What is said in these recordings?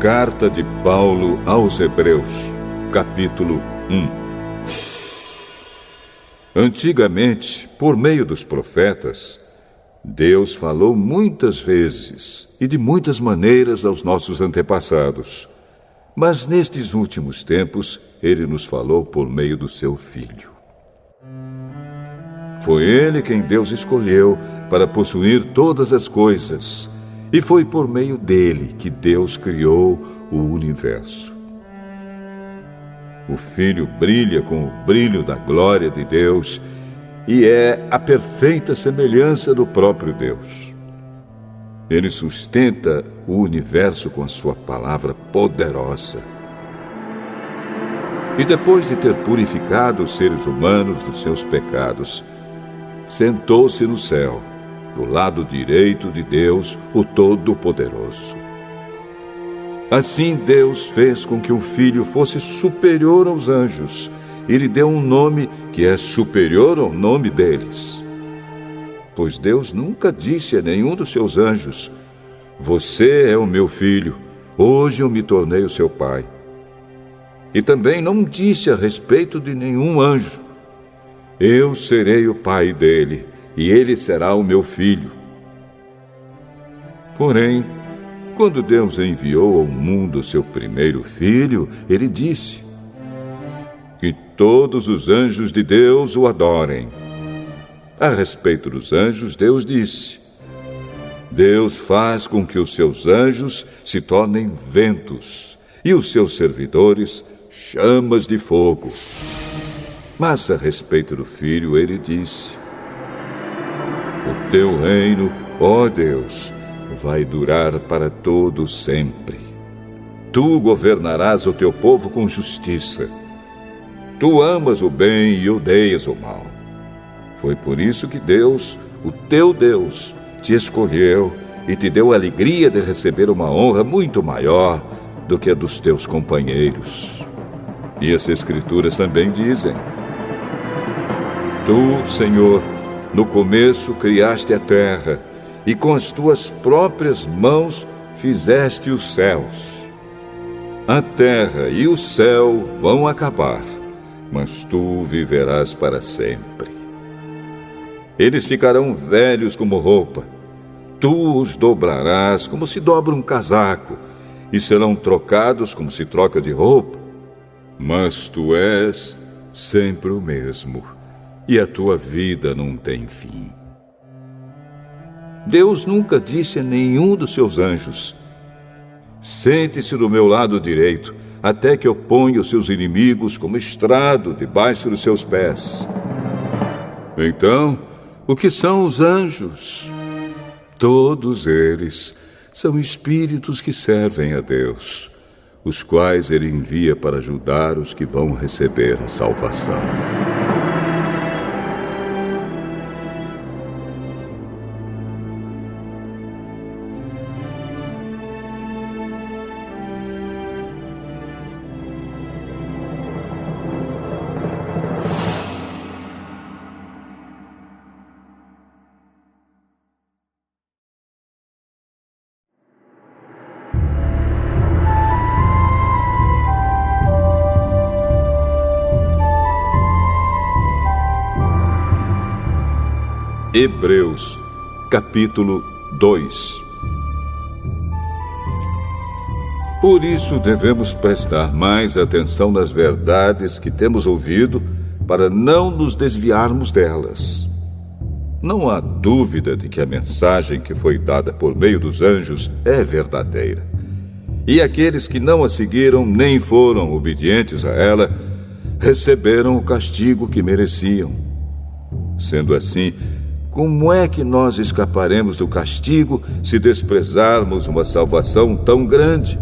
Carta de Paulo aos Hebreus, capítulo 1. Antigamente, por meio dos profetas, Deus falou muitas vezes e de muitas maneiras aos nossos antepassados. Mas nestes últimos tempos, Ele nos falou por meio do seu Filho. Foi Ele quem Deus escolheu para possuir todas as coisas, e foi por meio dele que Deus criou o universo. O Filho brilha com o brilho da glória de Deus e é a perfeita semelhança do próprio Deus. Ele sustenta o universo com a sua palavra poderosa. E depois de ter purificado os seres humanos dos seus pecados, sentou-se no céu, do lado direito de Deus, o Todo-Poderoso. Assim Deus fez com que o Filho fosse superior aos anjos e lhe deu um nome que é superior ao nome deles. Pois Deus nunca disse a nenhum dos seus anjos: "Você é o meu filho, hoje eu me tornei o seu pai." E também não disse a respeito de nenhum anjo: "Eu serei o pai dele, e ele será o meu filho." Porém, quando Deus enviou ao mundo seu primeiro filho, ele disse: "Que todos os anjos de Deus o adorem." A respeito dos anjos, Deus disse: "Deus faz com que os seus anjos se tornem ventos, e os seus servidores chamas de fogo." Mas a respeito do Filho, ele disse: "O teu reino, ó Deus, vai durar para todo sempre. Tu governarás o teu povo com justiça. Tu amas o bem e odeias o mal. Foi por isso que Deus, o teu Deus, te escolheu e te deu a alegria de receber uma honra muito maior do que a dos teus companheiros." E as Escrituras também dizem: "Tu, Senhor, no começo criaste a terra, e com as tuas próprias mãos fizeste os céus. A terra e o céu vão acabar, mas tu viverás para sempre. Eles ficarão velhos como roupa. Tu os dobrarás como se dobra um casaco, e serão trocados como se troca de roupa. Mas tu és sempre o mesmo, e a tua vida não tem fim." Deus nunca disse a nenhum dos seus anjos: "Sente-se do meu lado direito, até que eu ponha os seus inimigos como estrado debaixo dos seus pés." Então, o que são os anjos? Todos eles são espíritos que servem a Deus, os quais ele envia para ajudar os que vão receber a salvação. Hebreus, capítulo 2. Por isso devemos prestar mais atenção nas verdades que temos ouvido, para não nos desviarmos delas. Não há dúvida de que a mensagem que foi dada por meio dos anjos é verdadeira. E aqueles que não a seguiram nem foram obedientes a ela, receberam o castigo que mereciam. Sendo assim, como é que nós escaparemos do castigo se desprezarmos uma salvação tão grande?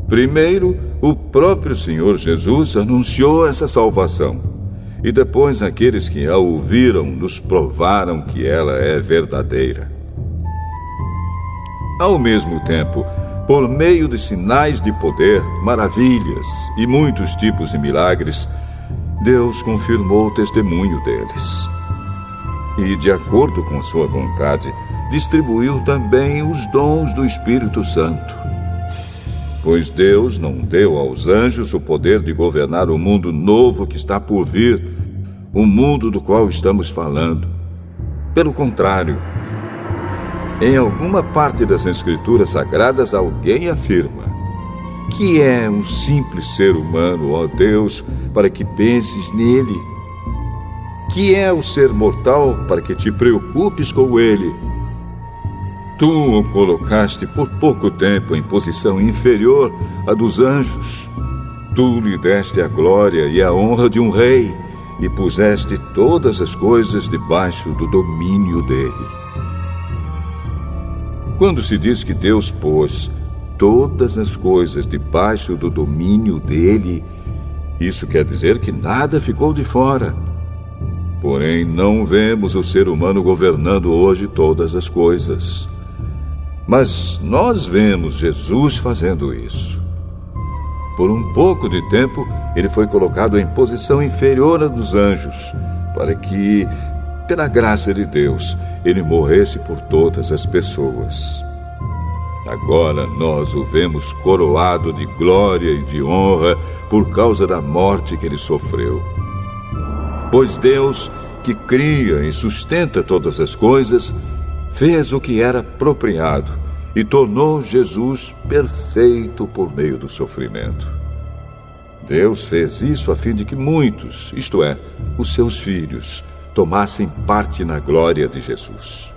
Primeiro, o próprio Senhor Jesus anunciou essa salvação, e depois aqueles que a ouviram nos provaram que ela é verdadeira. Ao mesmo tempo, por meio de sinais de poder, maravilhas e muitos tipos de milagres, Deus confirmou o testemunho deles. E, de acordo com sua vontade, distribuiu também os dons do Espírito Santo. Pois Deus não deu aos anjos o poder de governar o mundo novo que está por vir, o mundo do qual estamos falando. Pelo contrário, em alguma parte das Escrituras Sagradas, alguém afirma que é um simples ser humano, ó Deus, para que penses nele. Que é o ser mortal para que te preocupes com ele. Tu o colocaste por pouco tempo em posição inferior à dos anjos. Tu lhe deste a glória e a honra de um rei e puseste todas as coisas debaixo do domínio dele. Quando se diz que Deus pôs todas as coisas debaixo do domínio dele, isso quer dizer que nada ficou de fora. Porém, não vemos o ser humano governando hoje todas as coisas. Mas nós vemos Jesus fazendo isso. Por um pouco de tempo, ele foi colocado em posição inferior à dos anjos, para que, pela graça de Deus, ele morresse por todas as pessoas. Agora nós o vemos coroado de glória e de honra por causa da morte que ele sofreu. Pois Deus, que cria e sustenta todas as coisas, fez o que era apropriado e tornou Jesus perfeito por meio do sofrimento. Deus fez isso a fim de que muitos, isto é, os seus filhos, tomassem parte na glória de Jesus.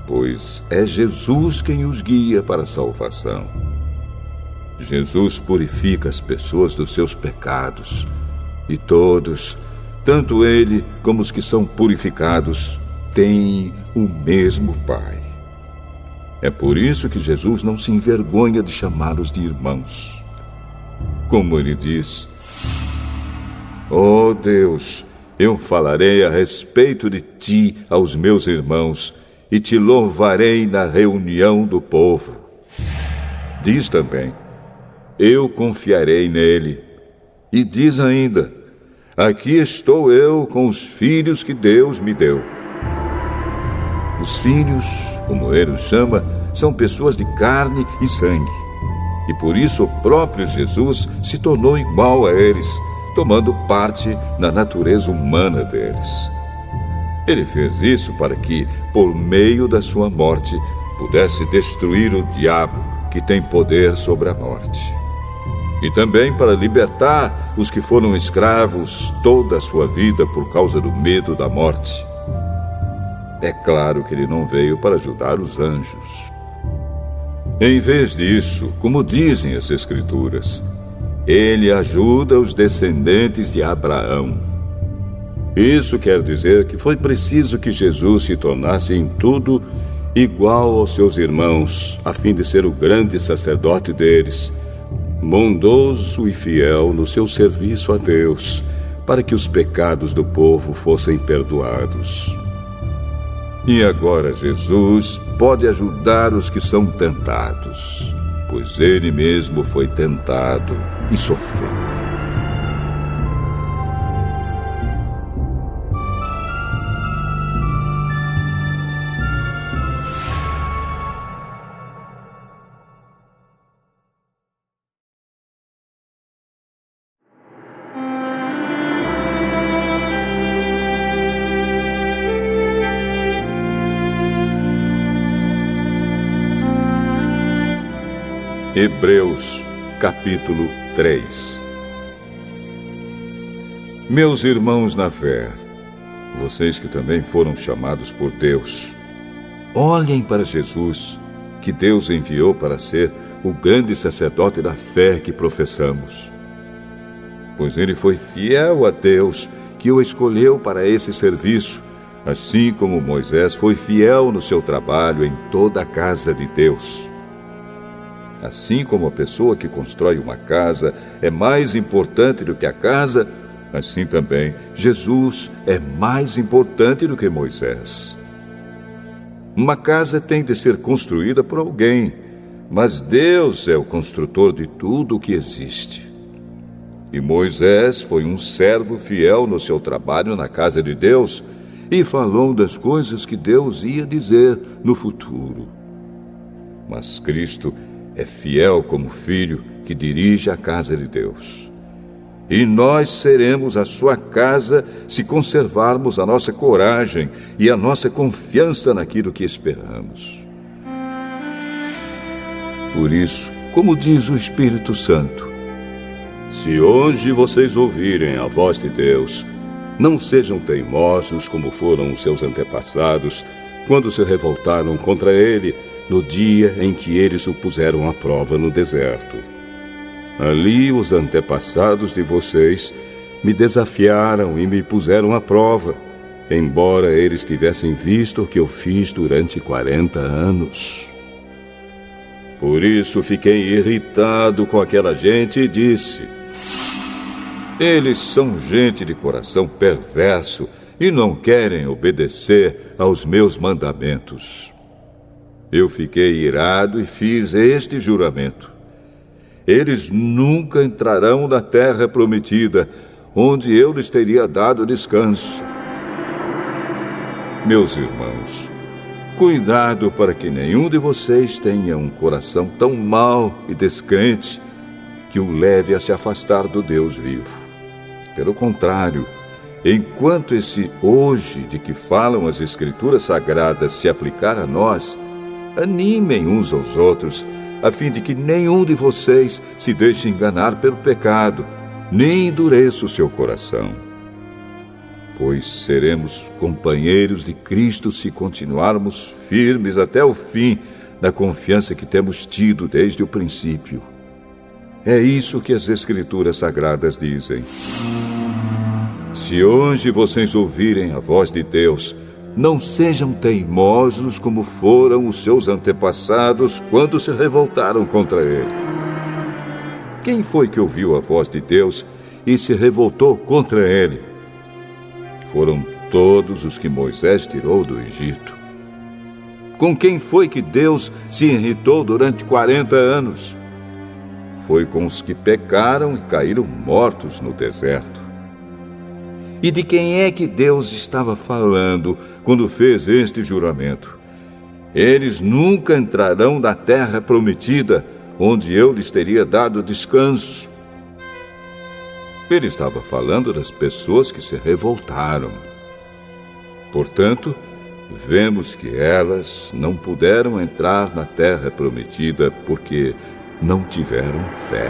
Pois é Jesus quem os guia para a salvação. Jesus purifica as pessoas dos seus pecados, e todos, tanto ele como os que são purificados, têm o mesmo Pai. É por isso que Jesus não se envergonha de chamá-los de irmãos. Como ele diz: ó Deus, eu falarei a respeito de ti aos meus irmãos e te louvarei na reunião do povo. Diz também: eu confiarei nele. E diz ainda: aqui estou eu com os filhos que Deus me deu. Os filhos, como ele os chama, são pessoas de carne e sangue. E por isso o próprio Jesus se tornou igual a eles, tomando parte na natureza humana deles. Ele fez isso para que, por meio da sua morte, pudesse destruir o diabo, que tem poder sobre a morte. E também para libertar os que foram escravos toda a sua vida por causa do medo da morte. É claro que ele não veio para ajudar os anjos. Em vez disso, como dizem as Escrituras, ele ajuda os descendentes de Abraão. Isso quer dizer que foi preciso que Jesus se tornasse em tudo igual aos seus irmãos, a fim de ser o grande sacerdote deles, bondoso e fiel no seu serviço a Deus, para que os pecados do povo fossem perdoados. E agora Jesus pode ajudar os que são tentados, pois ele mesmo foi tentado e sofreu. Hebreus, capítulo 3. Meus irmãos na fé, vocês que também foram chamados por Deus, olhem para Jesus, que Deus enviou para ser o grande sacerdote da fé que professamos. Pois ele foi fiel a Deus, que o escolheu para esse serviço, assim como Moisés foi fiel no seu trabalho em toda a casa de Deus. Assim como a pessoa que constrói uma casa é mais importante do que a casa, assim também Jesus é mais importante do que Moisés. Uma casa tem de ser construída por alguém, mas Deus é o construtor de tudo o que existe. E Moisés foi um servo fiel no seu trabalho na casa de Deus e falou das coisas que Deus ia dizer no futuro. Mas Cristo é fiel como filho que dirige a casa de Deus. E nós seremos a sua casa se conservarmos a nossa coragem e a nossa confiança naquilo que esperamos. Por isso, como diz o Espírito Santo, se hoje vocês ouvirem a voz de Deus, não sejam teimosos como foram os seus antepassados, quando se revoltaram contra ele no dia em que eles o puseram à prova no deserto. Ali os antepassados de vocês me desafiaram e me puseram à prova, embora eles tivessem visto o que eu fiz durante 40 anos. Por isso fiquei irritado com aquela gente e disse: eles são gente de coração perverso e não querem obedecer aos meus mandamentos. Eu fiquei irado e fiz este juramento: eles nunca entrarão na terra prometida, onde eu lhes teria dado descanso. Meus irmãos, cuidado para que nenhum de vocês tenha um coração tão mau e descrente que o leve a se afastar do Deus vivo. Pelo contrário, enquanto esse hoje de que falam as Escrituras Sagradas se aplicar a nós, animem uns aos outros, a fim de que nenhum de vocês se deixe enganar pelo pecado, nem endureça o seu coração. Pois seremos companheiros de Cristo se continuarmos firmes até o fim na confiança que temos tido desde o princípio. É isso que as Escrituras Sagradas dizem. Se hoje vocês ouvirem a voz de Deus, não sejam teimosos como foram os seus antepassados quando se revoltaram contra ele. Quem foi que ouviu a voz de Deus e se revoltou contra ele? Foram todos os que Moisés tirou do Egito. Com quem foi que Deus se irritou durante 40 anos? Foi com os que pecaram e caíram mortos no deserto. E de quem é que Deus estava falando quando fez este juramento? Eles nunca entrarão na terra prometida, onde eu lhes teria dado descanso. Ele estava falando das pessoas que se revoltaram. Portanto, vemos que elas não puderam entrar na terra prometida porque não tiveram fé.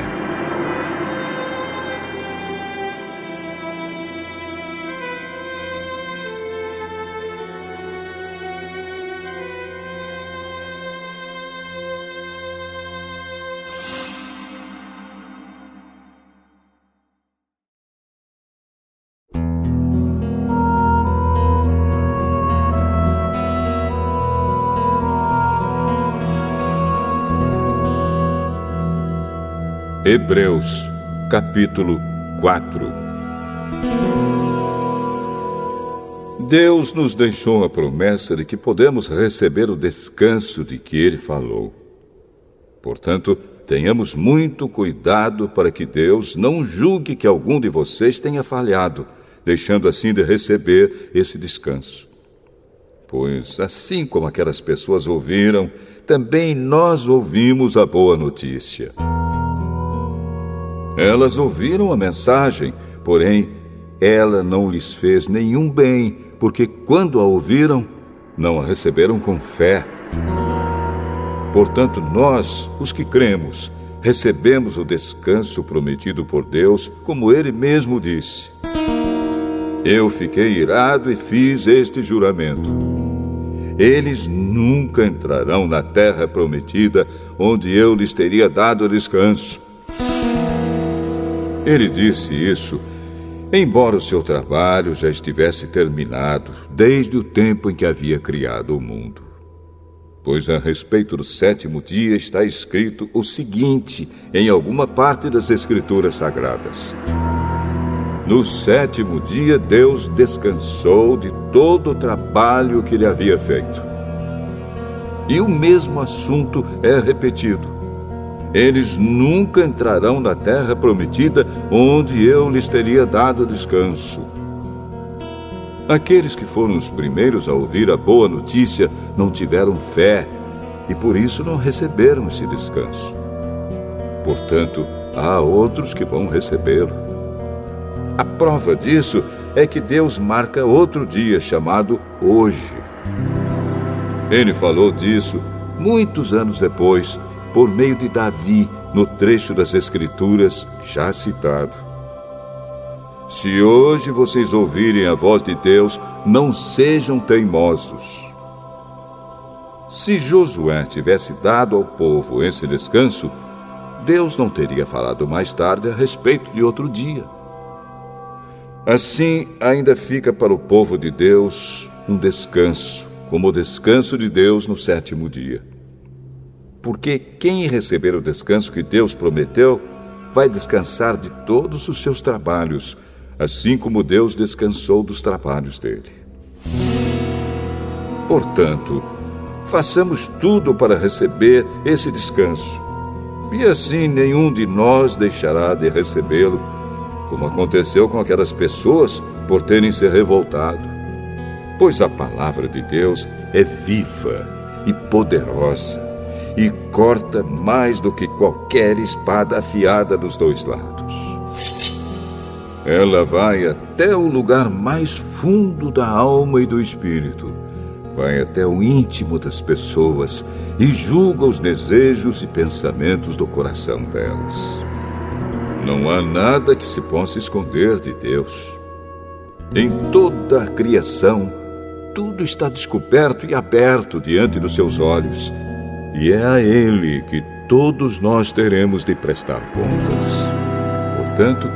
Hebreus, capítulo 4. Deus nos deixou a promessa de que podemos receber o descanso de que Ele falou. Portanto, tenhamos muito cuidado para que Deus não julgue que algum de vocês tenha falhado, deixando assim de receber esse descanso. Pois, assim como aquelas pessoas ouviram, também nós ouvimos a boa notícia. Elas ouviram a mensagem, porém, ela não lhes fez nenhum bem, porque quando a ouviram, não a receberam com fé. Portanto, nós, os que cremos, recebemos o descanso prometido por Deus, como Ele mesmo disse. Eu fiquei irado e fiz este juramento: eles nunca entrarão na terra prometida, onde eu lhes teria dado descanso. Ele disse isso, embora o seu trabalho já estivesse terminado, desde o tempo em que havia criado o mundo. Pois a respeito do sétimo dia está escrito o seguinte em alguma parte das Escrituras Sagradas: no sétimo dia Deus descansou de todo o trabalho que ele havia feito. E o mesmo assunto é repetido: eles nunca entrarão na terra prometida, onde eu lhes teria dado descanso. Aqueles que foram os primeiros a ouvir a boa notícia não tiveram fé e por isso não receberam esse descanso. Portanto, há outros que vão recebê-lo. A prova disso é que Deus marca outro dia chamado hoje. Ele falou disso muitos anos depois, por meio de Davi, no trecho das Escrituras já citado. Se hoje vocês ouvirem a voz de Deus, não sejam teimosos. Se Josué tivesse dado ao povo esse descanso, Deus não teria falado mais tarde a respeito de outro dia. Assim, ainda fica para o povo de Deus um descanso, como o descanso de Deus no 7º dia. Porque quem receber o descanso que Deus prometeu, vai descansar de todos os seus trabalhos, assim como Deus descansou dos trabalhos dele. Portanto, façamos tudo para receber esse descanso, e assim nenhum de nós deixará de recebê-lo, como aconteceu com aquelas pessoas por terem se revoltado. Pois a palavra de Deus é viva e poderosa, e corta mais do que qualquer espada afiada dos dois lados. Ela vai até o lugar mais fundo da alma e do espírito, vai até o íntimo das pessoas e julga os desejos e pensamentos do coração delas. Não há nada que se possa esconder de Deus. Em toda a criação, tudo está descoberto e aberto diante dos seus olhos, e é a Ele que todos nós teremos de prestar contas. Portanto,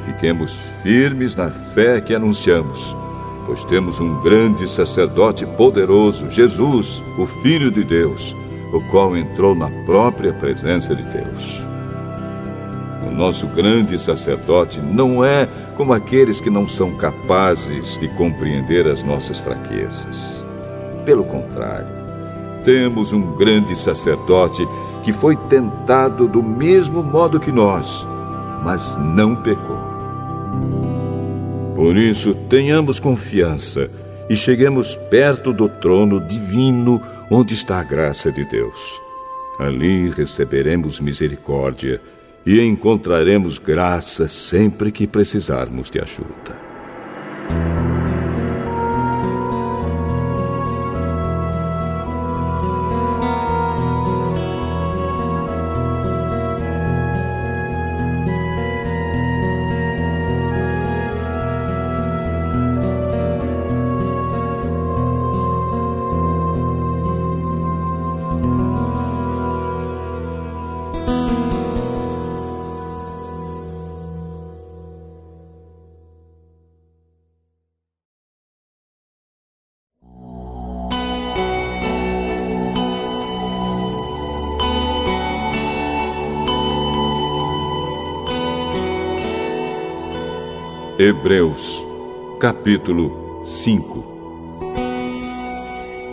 fiquemos firmes na fé que anunciamos, pois temos um grande sacerdote poderoso, Jesus, o Filho de Deus, o qual entrou na própria presença de Deus. O nosso grande sacerdote não é como aqueles que não são capazes de compreender as nossas fraquezas. Pelo contrário, temos um grande sacerdote que foi tentado do mesmo modo que nós, mas não pecou. Por isso, tenhamos confiança e cheguemos perto do trono divino onde está a graça de Deus. Ali receberemos misericórdia e encontraremos graça sempre que precisarmos de ajuda. Hebreus, capítulo 5.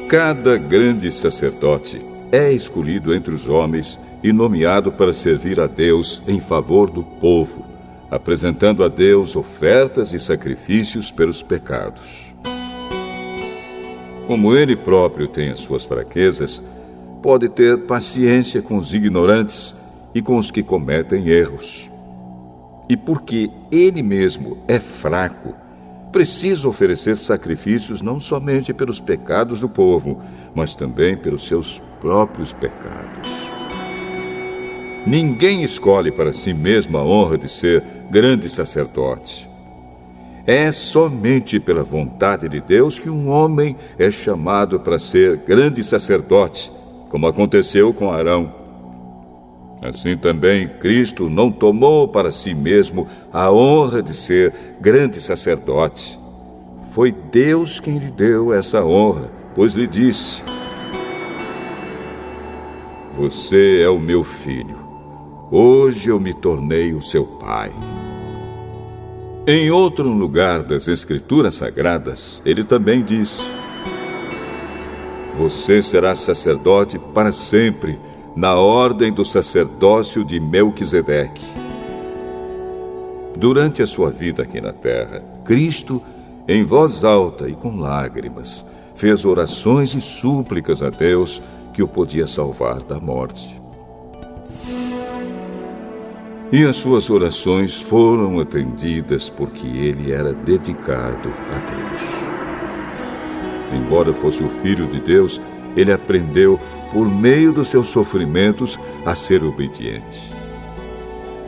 Cada grande sacerdote é escolhido entre os homens e nomeado para servir a Deus em favor do povo, apresentando a Deus ofertas e sacrifícios pelos pecados. Como ele próprio tem as suas fraquezas, pode ter paciência com os ignorantes e com os que cometem erros. E porque ele mesmo é fraco, precisa oferecer sacrifícios não somente pelos pecados do povo, mas também pelos seus próprios pecados. Ninguém escolhe para si mesmo a honra de ser grande sacerdote. É somente pela vontade de Deus que um homem é chamado para ser grande sacerdote, como aconteceu com Arão. Assim também Cristo não tomou para si mesmo a honra de ser grande sacerdote. Foi Deus quem lhe deu essa honra, pois lhe disse: "Você é o meu filho. Hoje eu me tornei o seu pai." Em outro lugar das Escrituras Sagradas, ele também disse: "Você será sacerdote para sempre, na ordem do sacerdócio de Melquisedeque." Durante a sua vida aqui na terra, Cristo, em voz alta e com lágrimas, fez orações e súplicas a Deus que o podia salvar da morte. E as suas orações foram atendidas porque ele era dedicado a Deus. Embora fosse o Filho de Deus, ele aprendeu, por meio dos seus sofrimentos, a ser obediente.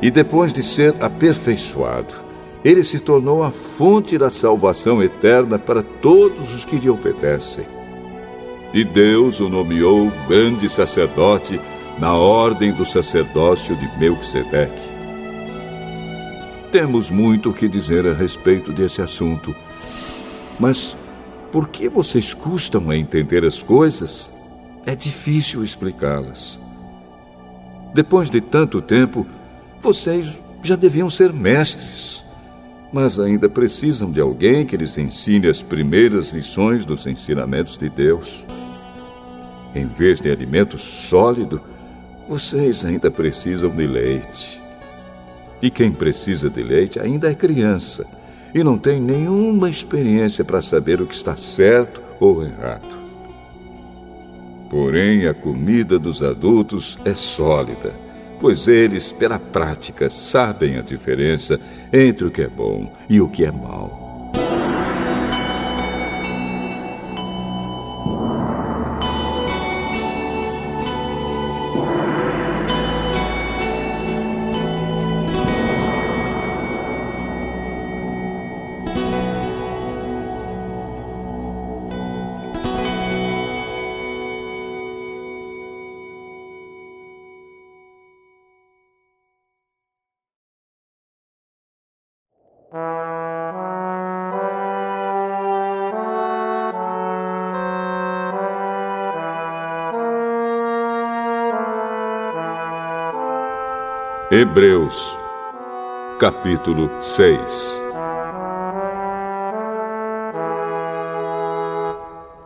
E depois de ser aperfeiçoado, ele se tornou a fonte da salvação eterna para todos os que lhe obedecem. E Deus o nomeou grande sacerdote na ordem do sacerdócio de Melquisedeque. Temos muito o que dizer a respeito desse assunto, mas por que vocês custam a entender as coisas? É difícil explicá-las. Depois de tanto tempo, vocês já deviam ser mestres, mas ainda precisam de alguém que lhes ensine as primeiras lições dos ensinamentos de Deus. Em vez de alimento sólido, vocês ainda precisam de leite. E quem precisa de leite ainda é criança e não tem nenhuma experiência para saber o que está certo ou errado. Porém, a comida dos adultos é sólida, pois eles, pela prática, sabem a diferença entre o que é bom e o que é mau. Hebreus, capítulo 6.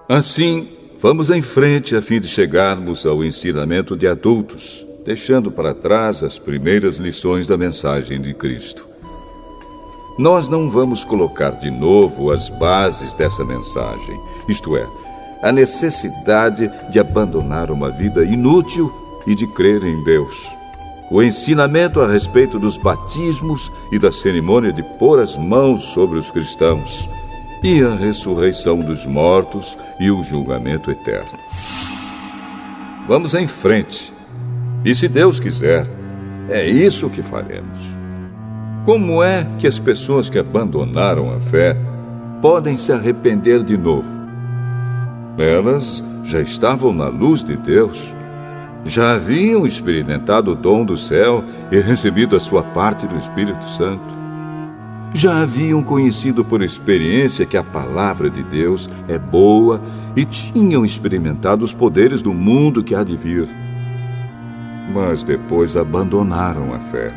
Assim, vamos em frente a fim de chegarmos ao ensinamento de adultos, deixando para trás as primeiras lições da mensagem de Cristo. Nós não vamos colocar de novo as bases dessa mensagem, isto é, a necessidade de abandonar uma vida inútil e de crer em Deus. O ensinamento a respeito dos batismos e da cerimônia de pôr as mãos sobre os cristãos, e a ressurreição dos mortos e o julgamento eterno. Vamos em frente, e se Deus quiser, é isso que faremos. Como é que as pessoas que abandonaram a fé podem se arrepender de novo? Elas já estavam na luz de Deus, já haviam experimentado o dom do céu e recebido a sua parte do Espírito Santo. Já haviam conhecido por experiência que a palavra de Deus é boa e tinham experimentado os poderes do mundo que há de vir. Mas depois abandonaram a fé.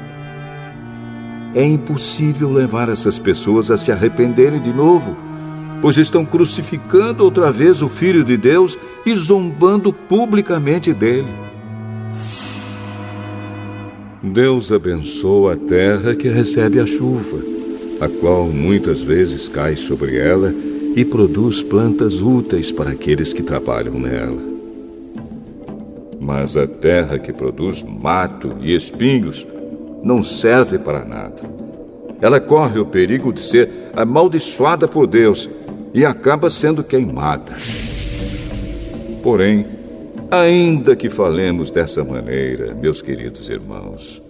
É impossível levar essas pessoas a se arrependerem de novo, pois estão crucificando outra vez o Filho de Deus e zombando publicamente dele. Deus abençoa a terra que recebe a chuva, a qual muitas vezes cai sobre ela e produz plantas úteis para aqueles que trabalham nela. Mas a terra que produz mato e espinhos não serve para nada. Ela corre o perigo de ser amaldiçoada por Deus e acaba sendo queimada. Porém, ainda que falemos dessa maneira, meus queridos irmãos,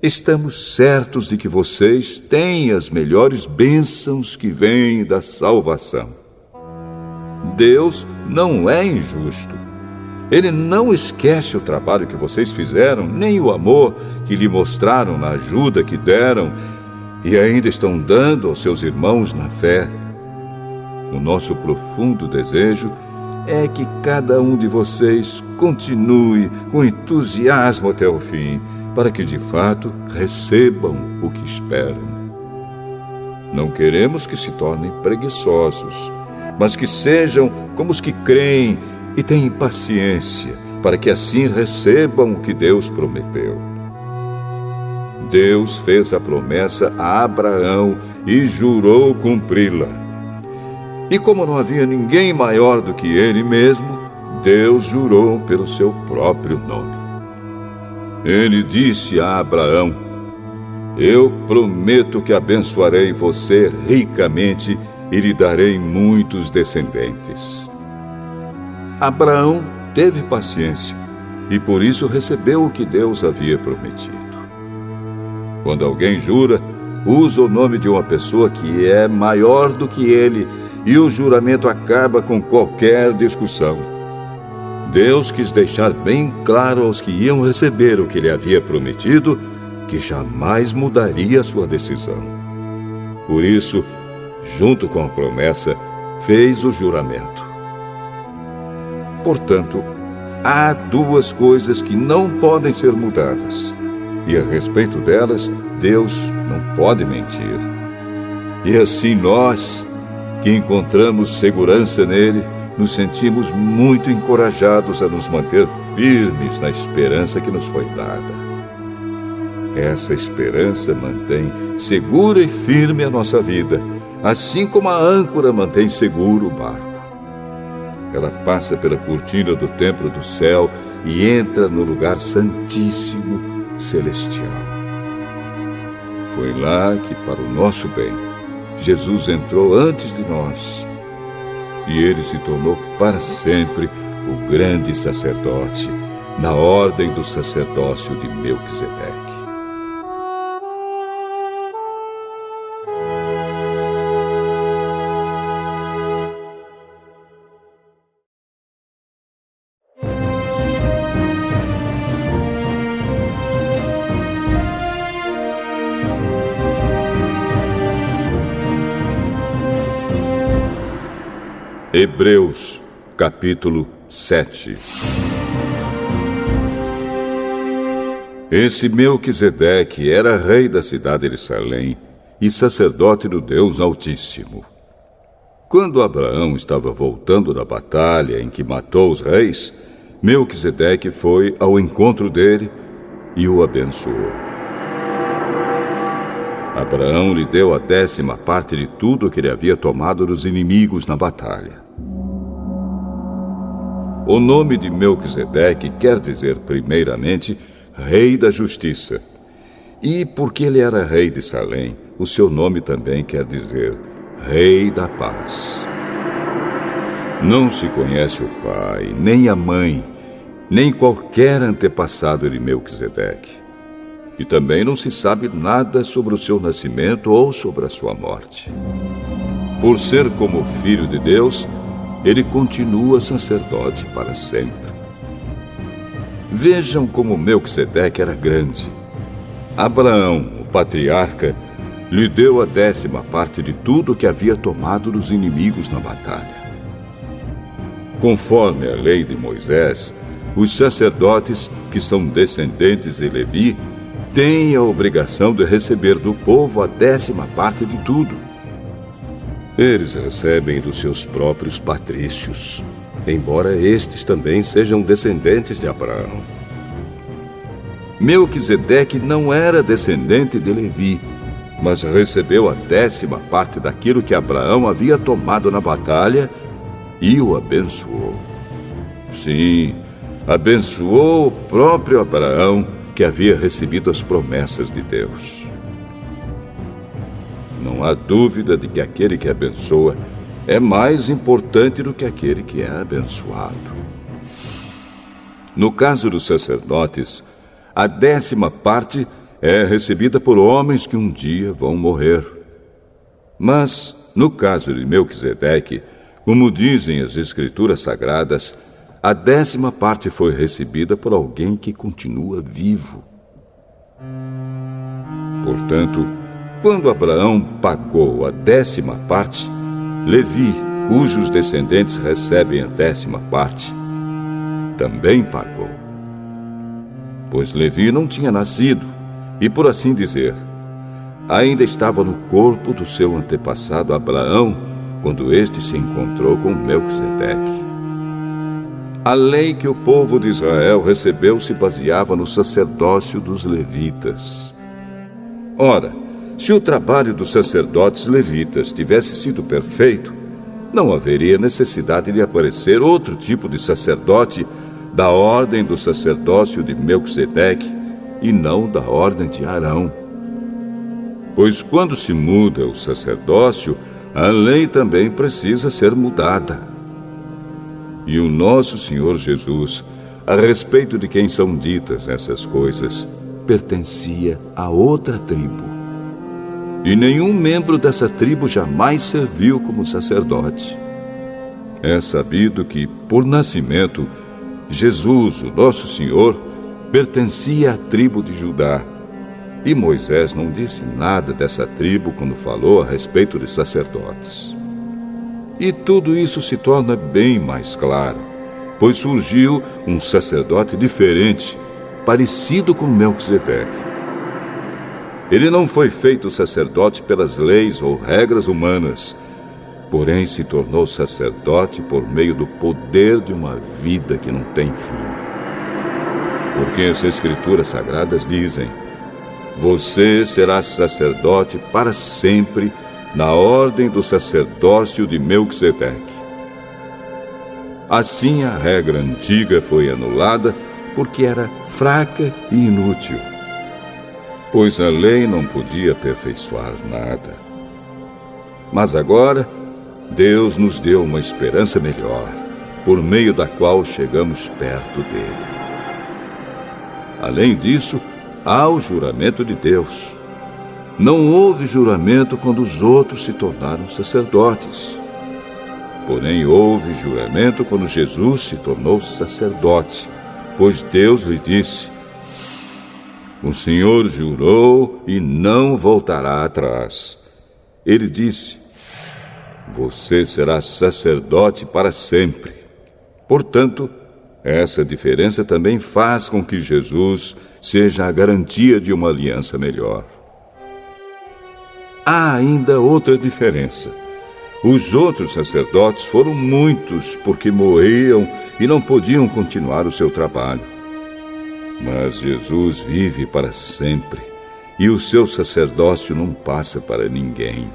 estamos certos de que vocês têm as melhores bênçãos que vêm da salvação. Deus não é injusto. Ele não esquece o trabalho que vocês fizeram, nem o amor que lhe mostraram na ajuda que deram e ainda estão dando aos seus irmãos na fé. O nosso profundo desejo é que cada um de vocês continue com entusiasmo até o fim, para que de fato recebam o que esperam. Não queremos que se tornem preguiçosos, mas que sejam como os que creem e têm paciência, para que assim recebam o que Deus prometeu. Deus fez a promessa a Abraão e jurou cumpri-la. E como não havia ninguém maior do que ele mesmo, Deus jurou pelo seu próprio nome. Ele disse a Abraão: Eu prometo que abençoarei você ricamente e lhe darei muitos descendentes. Abraão teve paciência e por isso recebeu o que Deus havia prometido. Quando alguém jura, usa o nome de uma pessoa que é maior do que ele e o juramento acaba com qualquer discussão. Deus quis deixar bem claro aos que iam receber o que ele havia prometido que jamais mudaria sua decisão. Por isso, junto com a promessa, fez o juramento. Portanto, há duas coisas que não podem ser mudadas, e a respeito delas, Deus não pode mentir. E assim nós, que encontramos segurança nele, nos sentimos muito encorajados a nos manter firmes na esperança que nos foi dada. Essa esperança mantém segura e firme a nossa vida, assim como a âncora mantém seguro o barco. Ela passa pela cortina do templo do céu e entra no lugar santíssimo celestial. Foi lá que, para o nosso bem, Jesus entrou antes de nós. E ele se tornou para sempre o grande sacerdote, na ordem do sacerdócio de Melquisedeque. Hebreus, capítulo 7. Esse Melquisedeque era rei da cidade de Salém e sacerdote do Deus Altíssimo. Quando Abraão estava voltando da batalha em que matou os reis, Melquisedeque foi ao encontro dele e o abençoou. Abraão lhe deu a 10ª parte de tudo que ele havia tomado dos inimigos na batalha. O nome de Melquisedeque quer dizer, primeiramente, Rei da Justiça. E porque ele era rei de Salém, o seu nome também quer dizer Rei da Paz. Não se conhece o pai, nem a mãe, nem qualquer antepassado de Melquisedeque. E também não se sabe nada sobre o seu nascimento ou sobre a sua morte. Por ser como filho de Deus, ele continua sacerdote para sempre. Vejam como Melquisedeque era grande. Abraão, o patriarca, lhe deu a 10ª parte de tudo que havia tomado dos inimigos na batalha. Conforme a lei de Moisés, os sacerdotes, que são descendentes de Levi, têm a obrigação de receber do povo a 10ª parte de tudo. Eles recebem dos seus próprios patrícios, embora estes também sejam descendentes de Abraão. Melquisedeque não era descendente de Levi, mas recebeu a 10ª parte daquilo que Abraão havia tomado na batalha e o abençoou. Sim, abençoou o próprio Abraão, que havia recebido as promessas de Deus. Não há dúvida de que aquele que abençoa é mais importante do que aquele que é abençoado. No caso dos sacerdotes, a 10ª parte é recebida por homens que um dia vão morrer. Mas, no caso de Melquisedeque, como dizem as Escrituras Sagradas, a 10ª parte foi recebida por alguém que continua vivo. Portanto, quando Abraão pagou a 10ª parte, Levi, cujos descendentes recebem a 10ª parte, também pagou. Pois Levi não tinha nascido e, por assim dizer, ainda estava no corpo do seu antepassado Abraão quando este se encontrou com Melquisedeque. A lei que o povo de Israel recebeu se baseava no sacerdócio dos levitas. Ora, se o trabalho dos sacerdotes levitas tivesse sido perfeito, não haveria necessidade de aparecer outro tipo de sacerdote da ordem do sacerdócio de Melquisedeque e não da ordem de Arão. Pois quando se muda o sacerdócio, a lei também precisa ser mudada. E o nosso Senhor Jesus, a respeito de quem são ditas essas coisas, pertencia a outra tribo. E nenhum membro dessa tribo jamais serviu como sacerdote. É sabido que, por nascimento, Jesus, o nosso Senhor, pertencia à tribo de Judá. E Moisés não disse nada dessa tribo quando falou a respeito de sacerdotes. E tudo isso se torna bem mais claro, pois surgiu um sacerdote diferente, parecido com Melquisedeque. Ele não foi feito sacerdote pelas leis ou regras humanas, porém se tornou sacerdote por meio do poder de uma vida que não tem fim. Porque as Escrituras Sagradas dizem: você será sacerdote para sempre, na ordem do sacerdócio de Melquisedeque. Assim a regra antiga foi anulada porque era fraca e inútil, pois a lei não podia aperfeiçoar nada. Mas agora, Deus nos deu uma esperança melhor, por meio da qual chegamos perto dele. Além disso, há o juramento de Deus. Não houve juramento quando os outros se tornaram sacerdotes. Porém, houve juramento quando Jesus se tornou sacerdote, pois Deus lhe disse: o Senhor jurou e não voltará atrás. Ele disse: você será sacerdote para sempre. Portanto, essa diferença também faz com que Jesus seja a garantia de uma aliança melhor. Há ainda outra diferença. Os outros sacerdotes foram muitos porque morriam e não podiam continuar o seu trabalho. Mas Jesus vive para sempre e o seu sacerdócio não passa para ninguém.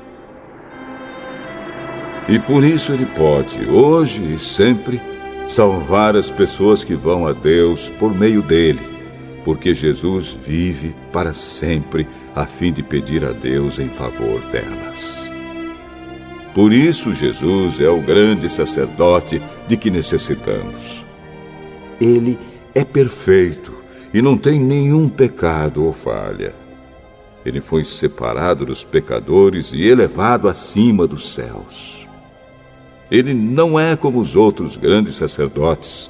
E por isso ele pode, hoje e sempre, salvar as pessoas que vão a Deus por meio dele, porque Jesus vive para sempre a fim de pedir a Deus em favor delas. Por isso Jesus é o grande sacerdote de que necessitamos. Ele é perfeito e não tem nenhum pecado ou falha. Ele foi separado dos pecadores e elevado acima dos céus. Ele não é como os outros grandes sacerdotes.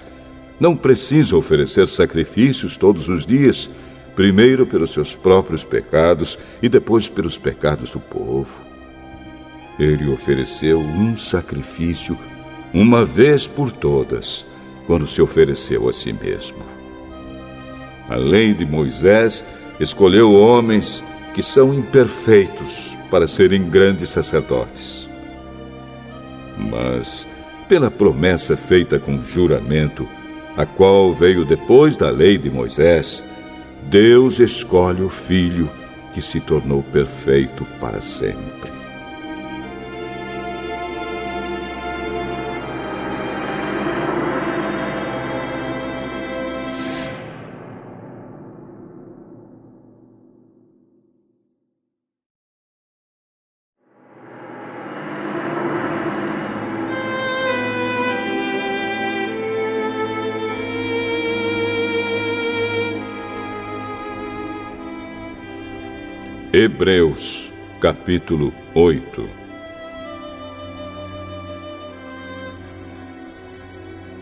Não precisa oferecer sacrifícios todos os dias, primeiro pelos seus próprios pecados e depois pelos pecados do povo. Ele ofereceu um sacrifício uma vez por todas, quando se ofereceu a si mesmo. A lei de Moisés escolheu homens que são imperfeitos para serem grandes sacerdotes. Mas, pela promessa feita com juramento, a qual veio depois da lei de Moisés, Deus escolhe o Filho que se tornou perfeito para sempre. Hebreus, capítulo 8.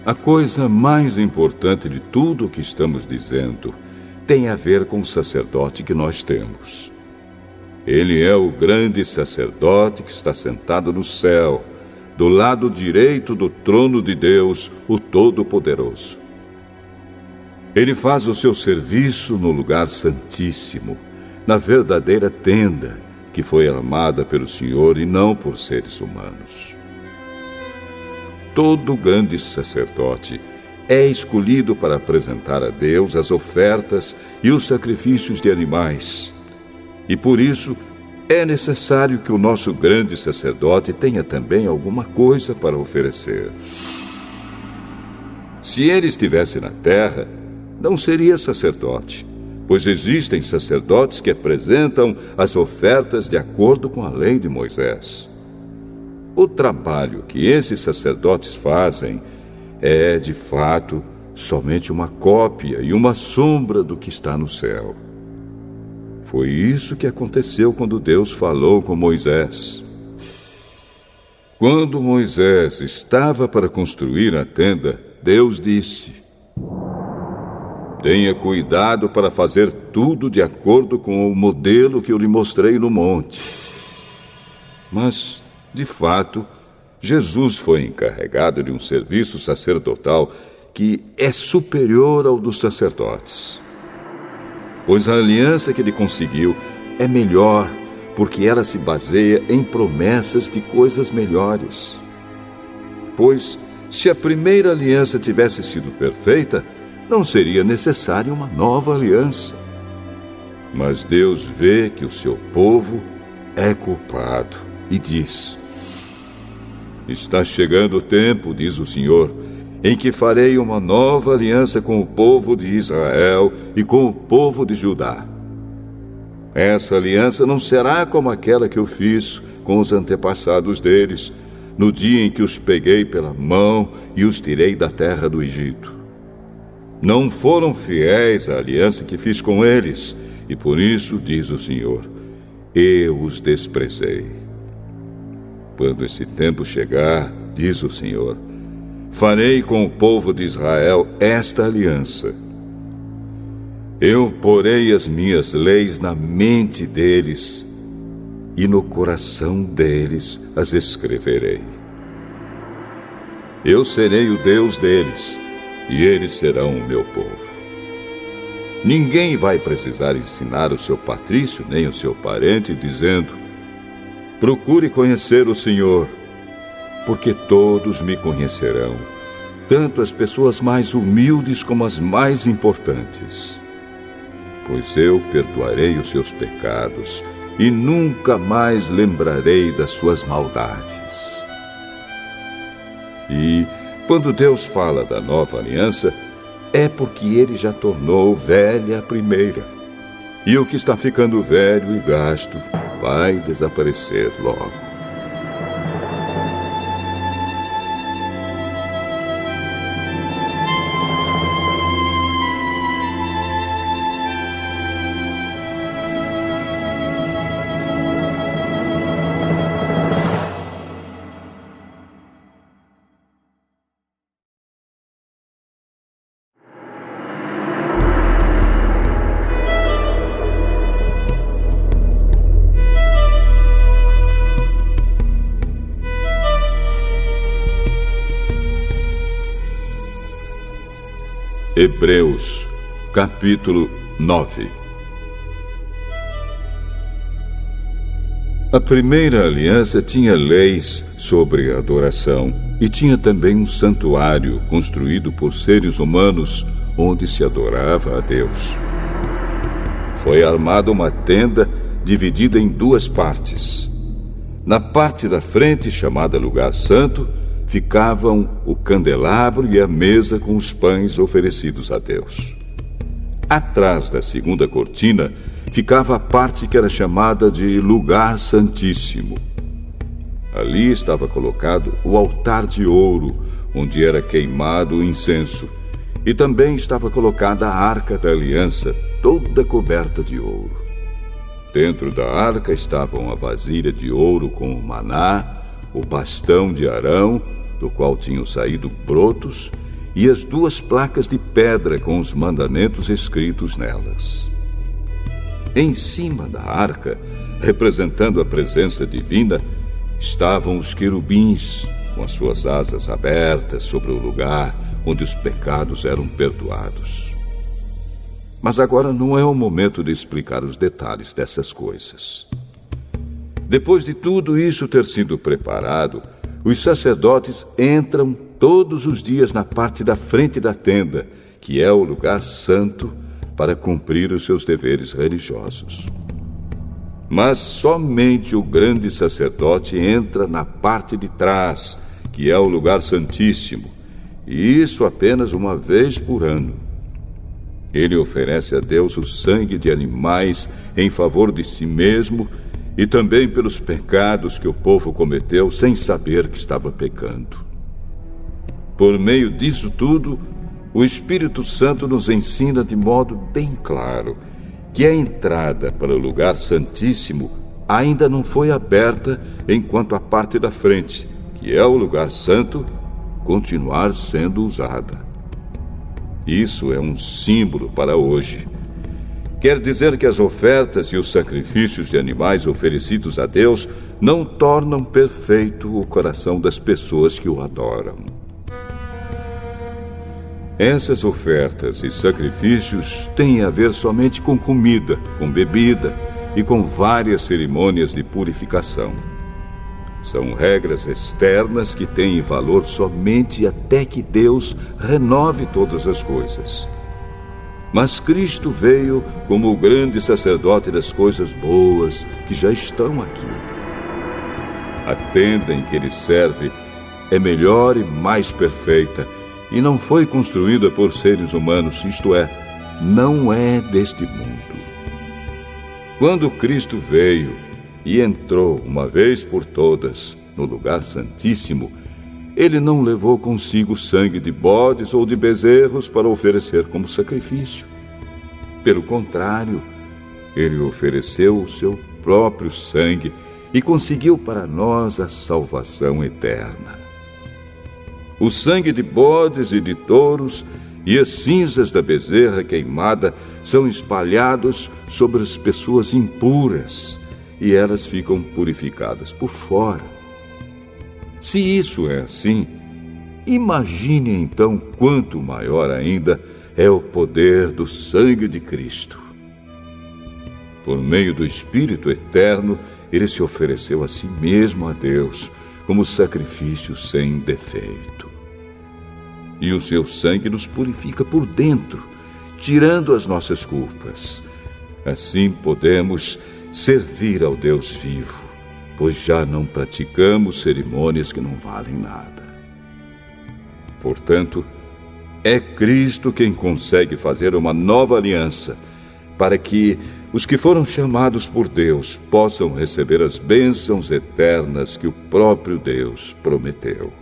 A coisa mais importante de tudo o que estamos dizendo tem a ver com o sacerdote que nós temos. Ele é o grande sacerdote que está sentado no céu, do lado direito do trono de Deus, o Todo-Poderoso. Ele faz o seu serviço no lugar santíssimo, na verdadeira tenda, que foi armada pelo Senhor e não por seres humanos. Todo grande sacerdote é escolhido para apresentar a Deus as ofertas e os sacrifícios de animais. E por isso é necessário que o nosso grande sacerdote tenha também alguma coisa para oferecer. Se ele estivesse na terra, não seria sacerdote, pois existem sacerdotes que apresentam as ofertas de acordo com a lei de Moisés. O trabalho que esses sacerdotes fazem é, de fato, somente uma cópia e uma sombra do que está no céu. Foi isso que aconteceu quando Deus falou com Moisés. Quando Moisés estava para construir a tenda, Deus disse: tenha cuidado para fazer tudo de acordo com o modelo que eu lhe mostrei no monte. Mas, de fato, Jesus foi encarregado de um serviço sacerdotal que é superior ao dos sacerdotes. Pois a aliança que ele conseguiu é melhor, porque ela se baseia em promessas de coisas melhores. Pois, se a primeira aliança tivesse sido perfeita, não seria necessária uma nova aliança. Mas Deus vê que o seu povo é culpado e diz: está chegando o tempo, diz o Senhor, em que farei uma nova aliança com o povo de Israel e com o povo de Judá. Essa aliança não será como aquela que eu fiz com os antepassados deles, no dia em que os peguei pela mão e os tirei da terra do Egito. Não foram fiéis à aliança que fiz com eles, e por isso, diz o Senhor, eu os desprezei. Quando esse tempo chegar, diz o Senhor, farei com o povo de Israel esta aliança. Eu porei as minhas leis na mente deles e no coração deles as escreverei. Eu serei o Deus deles e eles serão o meu povo. Ninguém vai precisar ensinar o seu patrício nem o seu parente, dizendo: procure conhecer o Senhor, porque todos me conhecerão, tanto as pessoas mais humildes como as mais importantes. Pois eu perdoarei os seus pecados e nunca mais lembrarei das suas maldades. E, quando Deus fala da nova aliança, é porque ele já tornou velha a primeira. E o que está ficando velho e gasto vai desaparecer logo. Hebreus, capítulo 9. A primeira aliança tinha leis sobre adoração e tinha também um santuário construído por seres humanos onde se adorava a Deus. Foi armada uma tenda dividida em duas partes. Na parte da frente, chamada Lugar Santo, ficavam o candelabro e a mesa com os pães oferecidos a Deus. Atrás da segunda cortina ficava a parte que era chamada de Lugar Santíssimo. Ali estava colocado o altar de ouro, onde era queimado o incenso, e também estava colocada a arca da aliança, toda coberta de ouro. Dentro da arca estavam a vasilha de ouro com o maná, o bastão de Arão, do qual tinham saído brotos, e as duas placas de pedra com os mandamentos escritos nelas. Em cima da arca, representando a presença divina, estavam os querubins, com as suas asas abertas sobre o lugar onde os pecados eram perdoados. Mas agora não é o momento de explicar os detalhes dessas coisas. Depois de tudo isso ter sido preparado, os sacerdotes entram todos os dias na parte da frente da tenda, que é o lugar santo, para cumprir os seus deveres religiosos. Mas somente o grande sacerdote entra na parte de trás, que é o lugar santíssimo, e isso apenas uma vez por ano. Ele oferece a Deus o sangue de animais em favor de si mesmo e também pelos pecados que o povo cometeu sem saber que estava pecando. Por meio disso tudo, o Espírito Santo nos ensina de modo bem claro que a entrada para o lugar santíssimo ainda não foi aberta enquanto a parte da frente, que é o lugar santo, continuar sendo usada. Isso é um símbolo para hoje. Quer dizer que as ofertas e os sacrifícios de animais oferecidos a Deus não tornam perfeito o coração das pessoas que o adoram. Essas ofertas e sacrifícios têm a ver somente com comida, com bebida e com várias cerimônias de purificação. São regras externas que têm valor somente até que Deus renove todas as coisas. Mas Cristo veio como o grande sacerdote das coisas boas que já estão aqui. A tenda em que ele serve é melhor e mais perfeita e não foi construída por seres humanos, isto é, não é deste mundo. Quando Cristo veio e entrou uma vez por todas no lugar santíssimo, ele não levou consigo sangue de bodes ou de bezerros para oferecer como sacrifício. Pelo contrário, ele ofereceu o seu próprio sangue e conseguiu para nós a salvação eterna. O sangue de bodes e de touros e as cinzas da bezerra queimada são espalhados sobre as pessoas impuras e elas ficam purificadas por fora. Se isso é assim, imagine então quanto maior ainda é o poder do sangue de Cristo. Por meio do Espírito Eterno, ele se ofereceu a si mesmo a Deus como sacrifício sem defeito. E o seu sangue nos purifica por dentro, tirando as nossas culpas. Assim podemos servir ao Deus vivo, pois já não praticamos cerimônias que não valem nada. Portanto, é Cristo quem consegue fazer uma nova aliança, para que os que foram chamados por Deus possam receber as bênçãos eternas que o próprio Deus prometeu.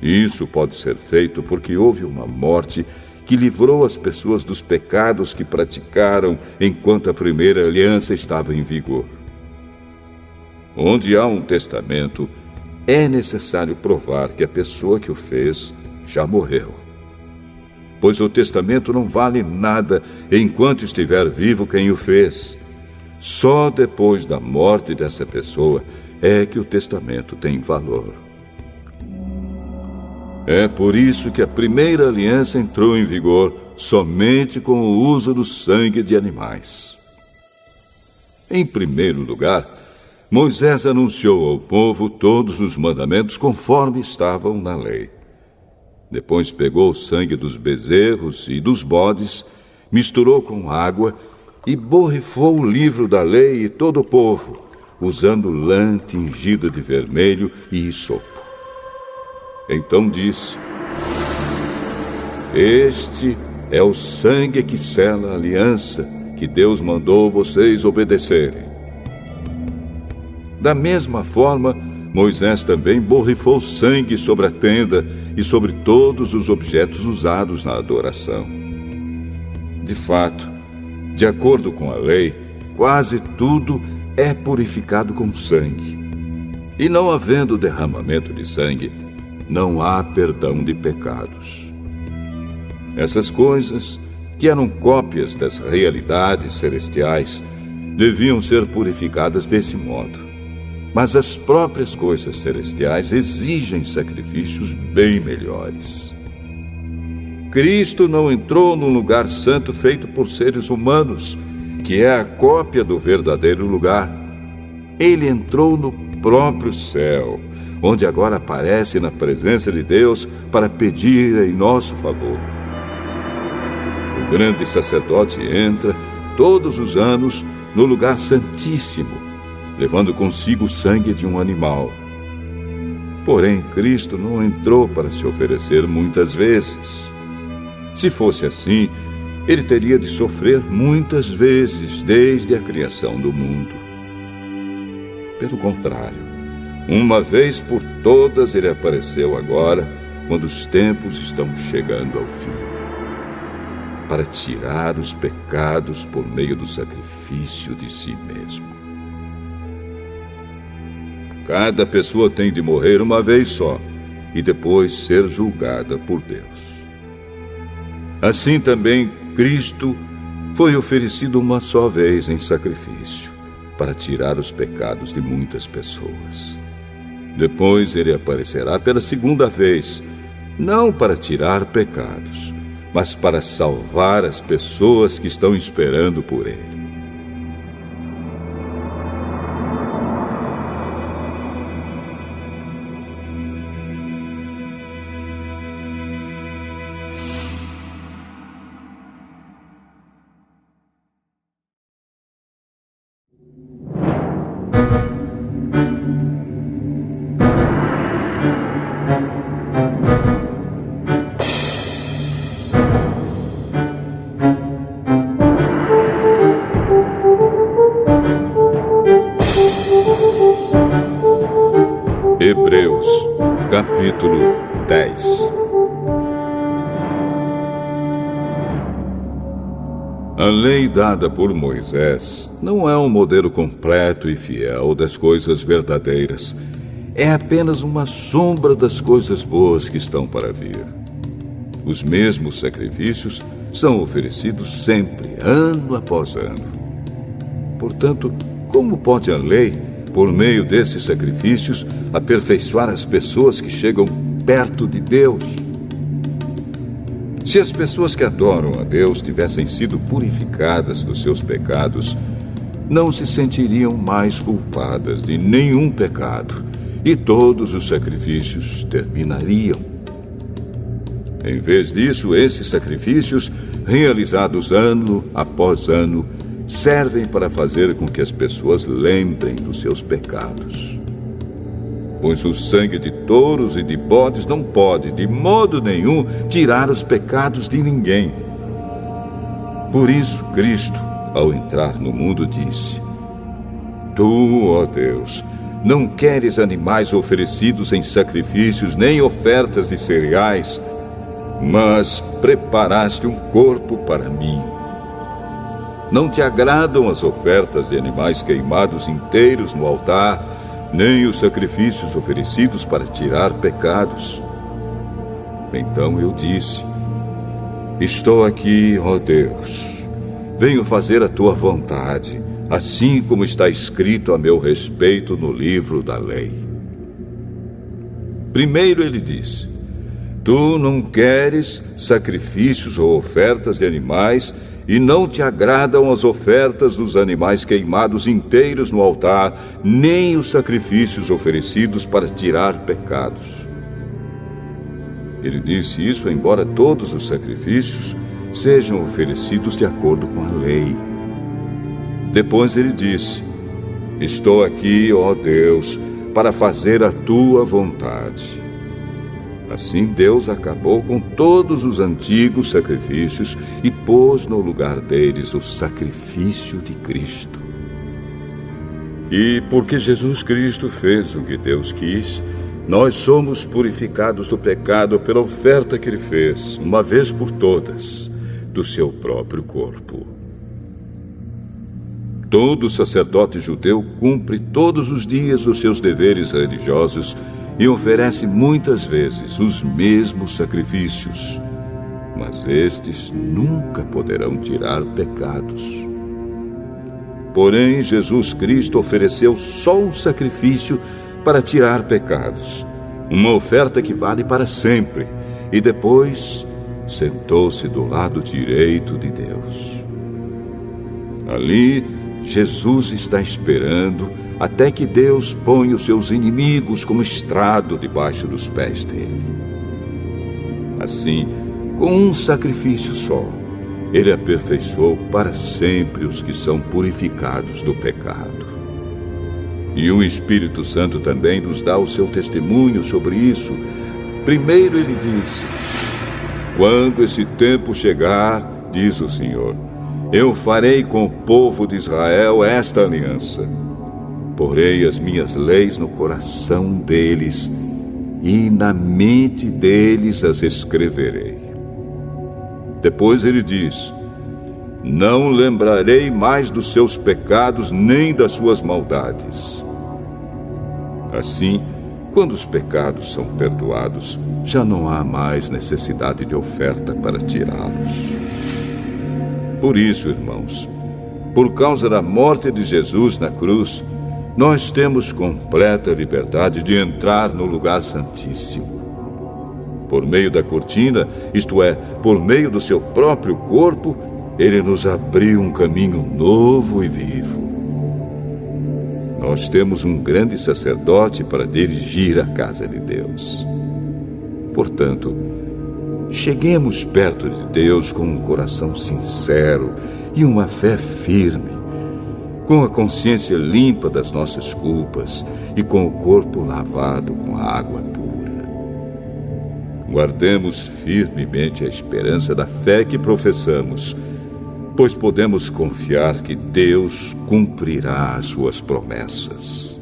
Isso pode ser feito porque houve uma morte que livrou as pessoas dos pecados que praticaram enquanto a primeira aliança estava em vigor. Onde há um testamento, é necessário provar que a pessoa que o fez já morreu. Pois o testamento não vale nada enquanto estiver vivo quem o fez. Só depois da morte dessa pessoa é que o testamento tem valor. É por isso que a primeira aliança entrou em vigor somente com o uso do sangue de animais. Em primeiro lugar, Moisés anunciou ao povo todos os mandamentos conforme estavam na lei. Depois pegou o sangue dos bezerros e dos bodes, misturou com água e borrifou o livro da lei e todo o povo, usando lã tingida de vermelho e hisopo. Então disse: Este é o sangue que sela a aliança que Deus mandou vocês obedecerem. Da mesma forma, Moisés também borrifou sangue sobre a tenda e sobre todos os objetos usados na adoração. De fato, de acordo com a lei, quase tudo é purificado com sangue. E não havendo derramamento de sangue, não há perdão de pecados. Essas coisas, que eram cópias das realidades celestiais, deviam ser purificadas desse modo. Mas as próprias coisas celestiais exigem sacrifícios bem melhores. Cristo não entrou num lugar santo feito por seres humanos, que é a cópia do verdadeiro lugar. Ele entrou no próprio céu, onde agora aparece na presença de Deus para pedir em nosso favor. O grande sacerdote entra todos os anos no lugar santíssimo, levando consigo o sangue de um animal. Porém, Cristo não entrou para se oferecer muitas vezes. Se fosse assim, ele teria de sofrer muitas vezes desde a criação do mundo. Pelo contrário, uma vez por todas ele apareceu agora, quando os tempos estão chegando ao fim, para tirar os pecados por meio do sacrifício de si mesmo. Cada pessoa tem de morrer uma vez só e depois ser julgada por Deus. Assim também Cristo foi oferecido uma só vez em sacrifício para tirar os pecados de muitas pessoas. Depois ele aparecerá pela segunda vez, não para tirar pecados, mas para salvar as pessoas que estão esperando por ele. Hebreus, capítulo 10. A lei dada por Moisés não é um modelo completo e fiel das coisas verdadeiras. É apenas uma sombra das coisas boas que estão para vir. Os mesmos sacrifícios são oferecidos sempre, ano após ano. Portanto, como pode a lei, por meio desses sacrifícios, aperfeiçoar as pessoas que chegam perto de Deus? Se as pessoas que adoram a Deus tivessem sido purificadas dos seus pecados, não se sentiriam mais culpadas de nenhum pecado e todos os sacrifícios terminariam. Em vez disso, esses sacrifícios, realizados ano após ano, servem para fazer com que as pessoas lembrem dos seus pecados. Pois o sangue de touros e de bodes não pode, de modo nenhum, tirar os pecados de ninguém. Por isso, Cristo, ao entrar no mundo, disse: Tu, ó Deus, não queres animais oferecidos em sacrifícios, nem ofertas de cereais, mas preparaste um corpo para mim. Não te agradam as ofertas de animais queimados inteiros no altar, nem os sacrifícios oferecidos para tirar pecados. Então eu disse: Estou aqui, ó Deus. Venho fazer a tua vontade, assim como está escrito a meu respeito no livro da lei. Primeiro ele disse: Tu não queres sacrifícios ou ofertas de animais, e não te agradam as ofertas dos animais queimados inteiros no altar, nem os sacrifícios oferecidos para tirar pecados. Ele disse isso embora todos os sacrifícios sejam oferecidos de acordo com a lei. Depois ele disse: Estou aqui, ó Deus, para fazer a tua vontade. Assim Deus acabou com todos os antigos sacrifícios e pôs no lugar deles o sacrifício de Cristo. E porque Jesus Cristo fez o que Deus quis, nós somos purificados do pecado pela oferta que ele fez, uma vez por todas, do seu próprio corpo. Todo sacerdote judeu cumpre todos os dias os seus deveres religiosos e oferece muitas vezes os mesmos sacrifícios, mas estes nunca poderão tirar pecados. Porém, Jesus Cristo ofereceu só um sacrifício para tirar pecados, uma oferta que vale para sempre, e depois sentou-se do lado direito de Deus. Ali, Jesus está esperando até que Deus ponha os seus inimigos como estrado debaixo dos pés dele. Assim, com um sacrifício só, ele aperfeiçoou para sempre os que são purificados do pecado. E o Espírito Santo também nos dá o seu testemunho sobre isso. Primeiro ele diz: Quando esse tempo chegar, diz o Senhor, eu farei com o povo de Israel esta aliança. Porei as minhas leis no coração deles e na mente deles as escreverei. Depois ele diz, não lembrarei mais dos seus pecados nem das suas maldades. Assim, quando os pecados são perdoados, já não há mais necessidade de oferta para tirá-los. Por isso, irmãos, por causa da morte de Jesus na cruz, nós temos completa liberdade de entrar no lugar santíssimo. Por meio da cortina, isto é, por meio do seu próprio corpo, ele nos abriu um caminho novo e vivo. Nós temos um grande sacerdote para dirigir a casa de Deus. Portanto, cheguemos perto de Deus com um coração sincero e uma fé firme, com a consciência limpa das nossas culpas e com o corpo lavado com a água pura. Guardemos firmemente a esperança da fé que professamos, pois podemos confiar que Deus cumprirá as suas promessas.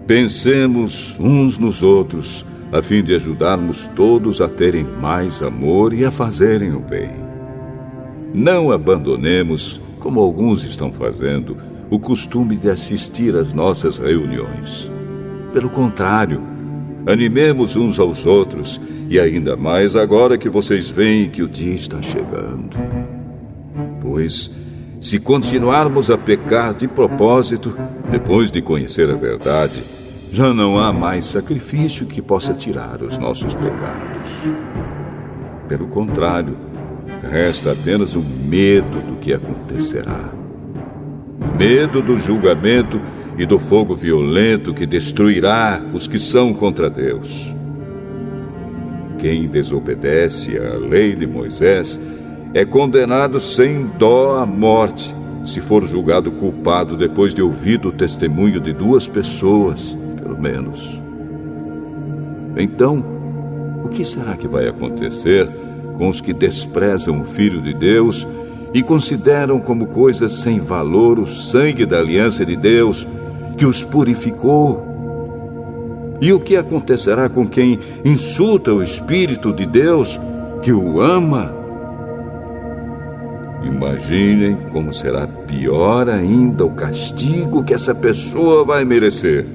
Pensemos uns nos outros, a fim de ajudarmos todos a terem mais amor e a fazerem o bem. Não abandonemos, como alguns estão fazendo, o costume de assistir às nossas reuniões. Pelo contrário, animemos uns aos outros, e ainda mais agora que vocês veem que o dia está chegando. Pois, se continuarmos a pecar de propósito, depois de conhecer a verdade, já não há mais sacrifício que possa tirar os nossos pecados. Pelo contrário, resta apenas o medo do que acontecerá. Medo do julgamento e do fogo violento que destruirá os que são contra Deus. Quem desobedece à lei de Moisés é condenado sem dó à morte, se for julgado culpado depois de ouvido o testemunho de 2 pessoas, pelo menos. Então, o que será que vai acontecer com os que desprezam o Filho de Deus e consideram como coisa sem valor o sangue da aliança de Deus, que os purificou? E o que acontecerá com quem insulta o Espírito de Deus, que o ama? Imaginem como será pior ainda o castigo que essa pessoa vai merecer.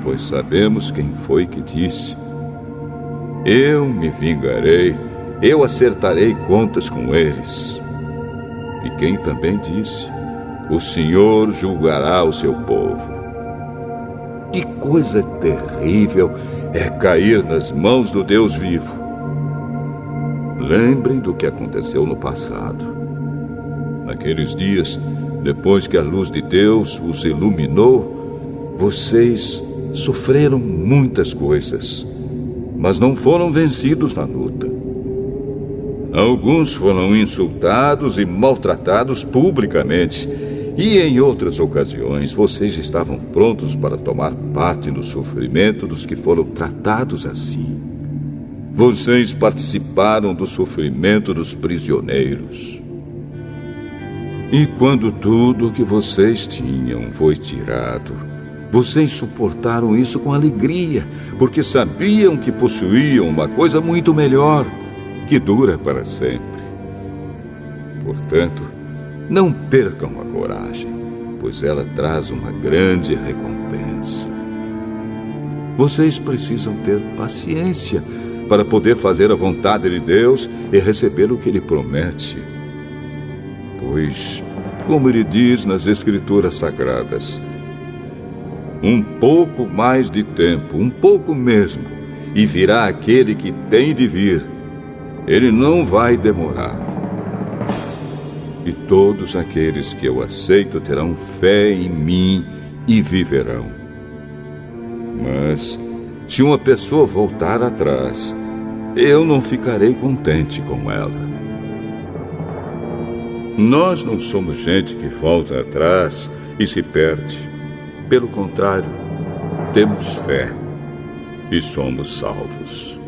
Pois sabemos quem foi que disse: eu me vingarei, eu acertarei contas com eles. E quem também disse: o Senhor julgará o seu povo. Que coisa terrível é cair nas mãos do Deus vivo. Lembrem do que aconteceu no passado. Naqueles dias, depois que a luz de Deus os iluminou, vocês sofreram muitas coisas, mas não foram vencidos na luta. Alguns foram insultados e maltratados publicamente, e em outras ocasiões vocês estavam prontos para tomar parte no sofrimento dos que foram tratados assim. Vocês participaram do sofrimento dos prisioneiros. E quando tudo o que vocês tinham foi tirado, vocês suportaram isso com alegria, porque sabiam que possuíam uma coisa muito melhor, que dura para sempre. Portanto, não percam a coragem, pois ela traz uma grande recompensa. Vocês precisam ter paciência para poder fazer a vontade de Deus e receber o que Ele promete. Pois, como Ele diz nas Escrituras Sagradas, um pouco mais de tempo, um pouco mesmo, e virá aquele que tem de vir. Ele não vai demorar. E todos aqueles que eu aceito terão fé em mim e viverão. Mas, se uma pessoa voltar atrás, eu não ficarei contente com ela. Nós não somos gente que volta atrás e se perde. Pelo contrário, temos fé e somos salvos.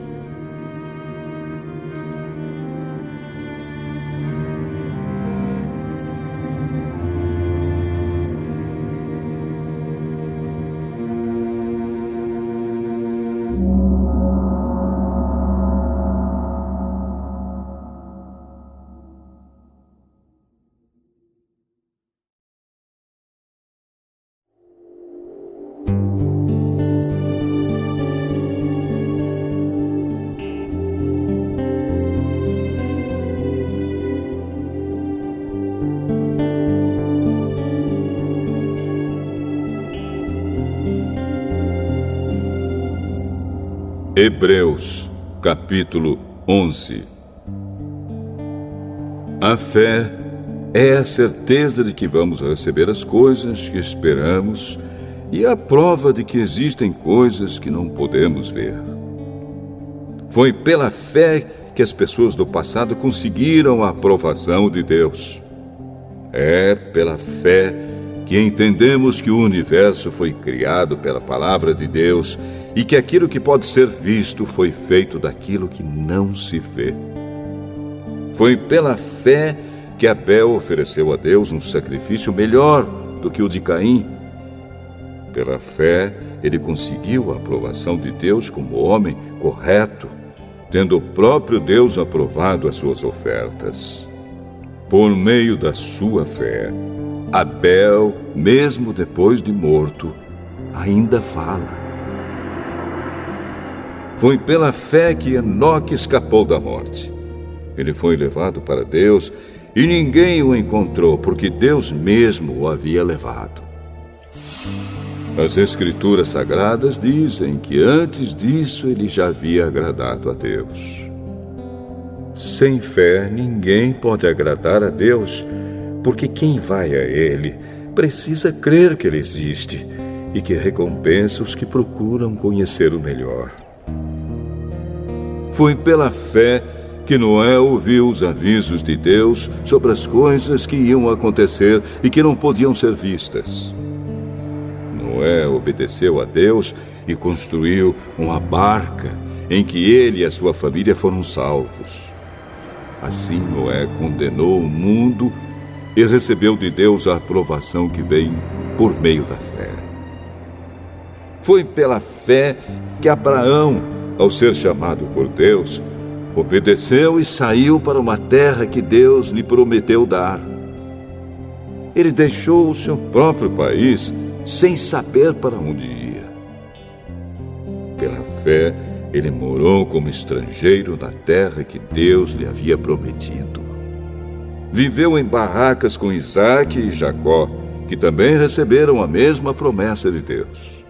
Hebreus, capítulo 11. A fé é a certeza de que vamos receber as coisas que esperamos e a prova de que existem coisas que não podemos ver. Foi pela fé que as pessoas do passado conseguiram a aprovação de Deus. É pela fé que entendemos que o universo foi criado pela palavra de Deus e que aquilo que pode ser visto foi feito daquilo que não se vê. Foi pela fé que Abel ofereceu a Deus um sacrifício melhor do que o de Caim. Pela fé, ele conseguiu a aprovação de Deus como homem correto, tendo o próprio Deus aprovado as suas ofertas. Por meio da sua fé, Abel, mesmo depois de morto, ainda fala. Foi pela fé que Enoque escapou da morte. Ele foi levado para Deus e ninguém o encontrou, porque Deus mesmo o havia levado. As Escrituras Sagradas dizem que antes disso ele já havia agradado a Deus. Sem fé, ninguém pode agradar a Deus, porque quem vai a Ele precisa crer que Ele existe e que recompensa os que procuram conhecer o melhor. Foi pela fé que Noé ouviu os avisos de Deus sobre as coisas que iam acontecer e que não podiam ser vistas. Noé obedeceu a Deus e construiu uma barca em que ele e a sua família foram salvos. Assim Noé condenou o mundo e recebeu de Deus a aprovação que vem por meio da fé. Foi pela fé que Abraão, ao ser chamado por Deus, obedeceu e saiu para uma terra que Deus lhe prometeu dar. Ele deixou o seu próprio país sem saber para onde ia. Pela fé, ele morou como estrangeiro na terra que Deus lhe havia prometido. Viveu em barracas com Isaque e Jacó, que também receberam a mesma promessa de Deus.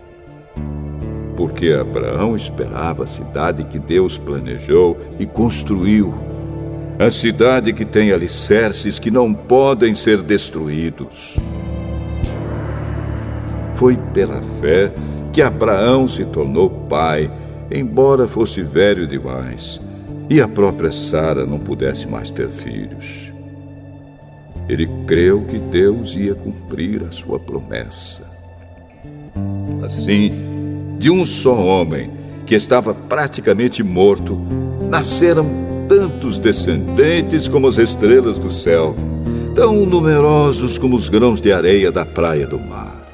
Porque Abraão esperava a cidade que Deus planejou e construiu, a cidade que tem alicerces que não podem ser destruídos. Foi pela fé que Abraão se tornou pai, embora fosse velho demais, e a própria Sara não pudesse mais ter filhos. Ele creu que Deus ia cumprir a sua promessa. Assim, de um só homem, que estava praticamente morto, nasceram tantos descendentes como as estrelas do céu, tão numerosos como os grãos de areia da praia do mar.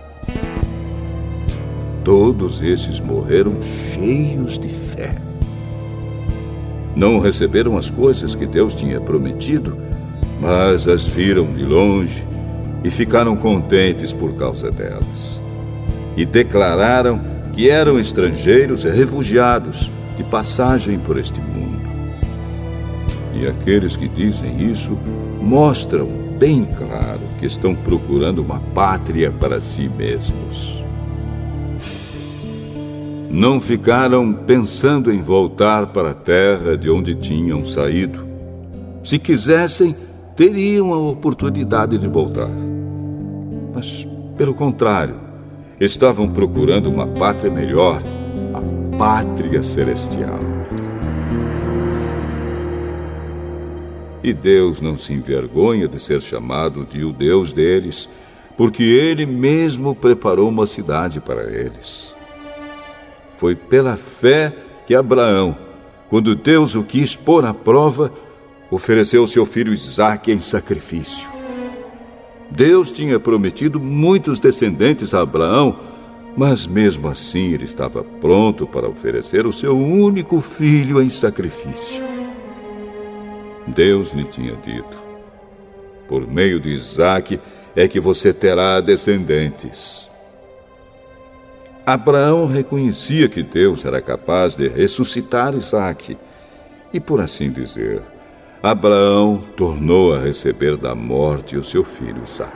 Todos esses morreram cheios de fé. Não receberam as coisas que Deus tinha prometido, mas as viram de longe e ficaram contentes por causa delas. E declararam que eram estrangeiros e refugiados de passagem por este mundo. E aqueles que dizem isso mostram bem claro que estão procurando uma pátria para si mesmos. Não ficaram pensando em voltar para a terra de onde tinham saído. Se quisessem, teriam a oportunidade de voltar. Mas, pelo contrário, estavam procurando uma pátria melhor, a pátria celestial. E Deus não se envergonha de ser chamado de o Deus deles, porque Ele mesmo preparou uma cidade para eles. Foi pela fé que Abraão, quando Deus o quis pôr à prova, ofereceu seu filho Isaque em sacrifício. Deus tinha prometido muitos descendentes a Abraão, mas mesmo assim ele estava pronto para oferecer o seu único filho em sacrifício. Deus lhe tinha dito: por meio de Isaque é que você terá descendentes. Abraão reconhecia que Deus era capaz de ressuscitar Isaque, e por assim dizer, Abraão tornou a receber da morte o seu filho Isaque.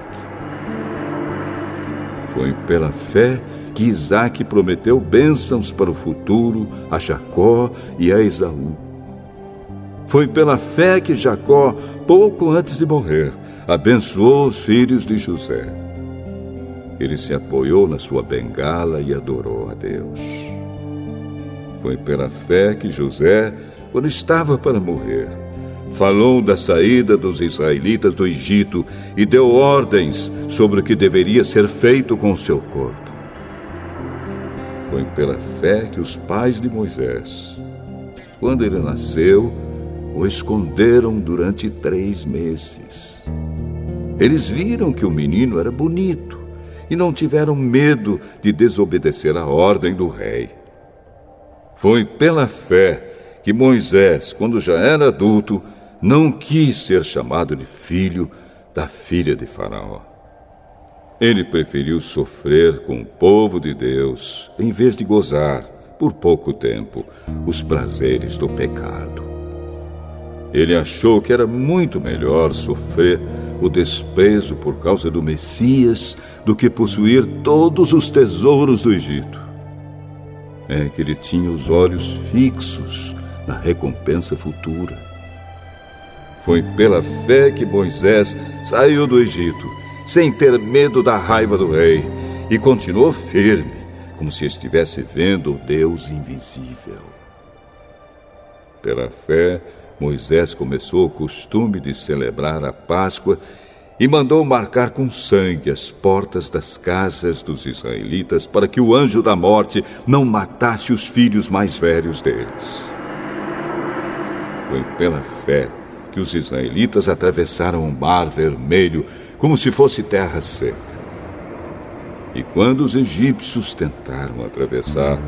Foi pela fé que Isaque prometeu bênçãos para o futuro a Jacó e a Esaú. Foi pela fé que Jacó, pouco antes de morrer, abençoou os filhos de José. Ele se apoiou na sua bengala e adorou a Deus. Foi pela fé que José, quando estava para morrer, falou da saída dos israelitas do Egito e deu ordens sobre o que deveria ser feito com o seu corpo. Foi pela fé que os pais de Moisés, quando ele nasceu, o esconderam durante 3 meses. Eles viram que o menino era bonito e não tiveram medo de desobedecer a ordem do rei. Foi pela fé que Moisés, quando já era adulto, não quis ser chamado de filho da filha de Faraó. Ele preferiu sofrer com o povo de Deus, em vez de gozar, por pouco tempo, os prazeres do pecado. Ele achou que era muito melhor sofrer o desprezo por causa do Messias do que possuir todos os tesouros do Egito. É que ele tinha os olhos fixos na recompensa futura. Foi pela fé que Moisés saiu do Egito, sem ter medo da raiva do rei, e continuou firme, como se estivesse vendo o Deus invisível. Pela fé, Moisés começou o costume de celebrar a Páscoa e mandou marcar com sangue as portas das casas dos israelitas para que o anjo da morte não matasse os filhos mais velhos deles. Foi pela fé que os israelitas atravessaram o Mar Vermelho como se fosse terra seca. E quando os egípcios tentaram atravessar,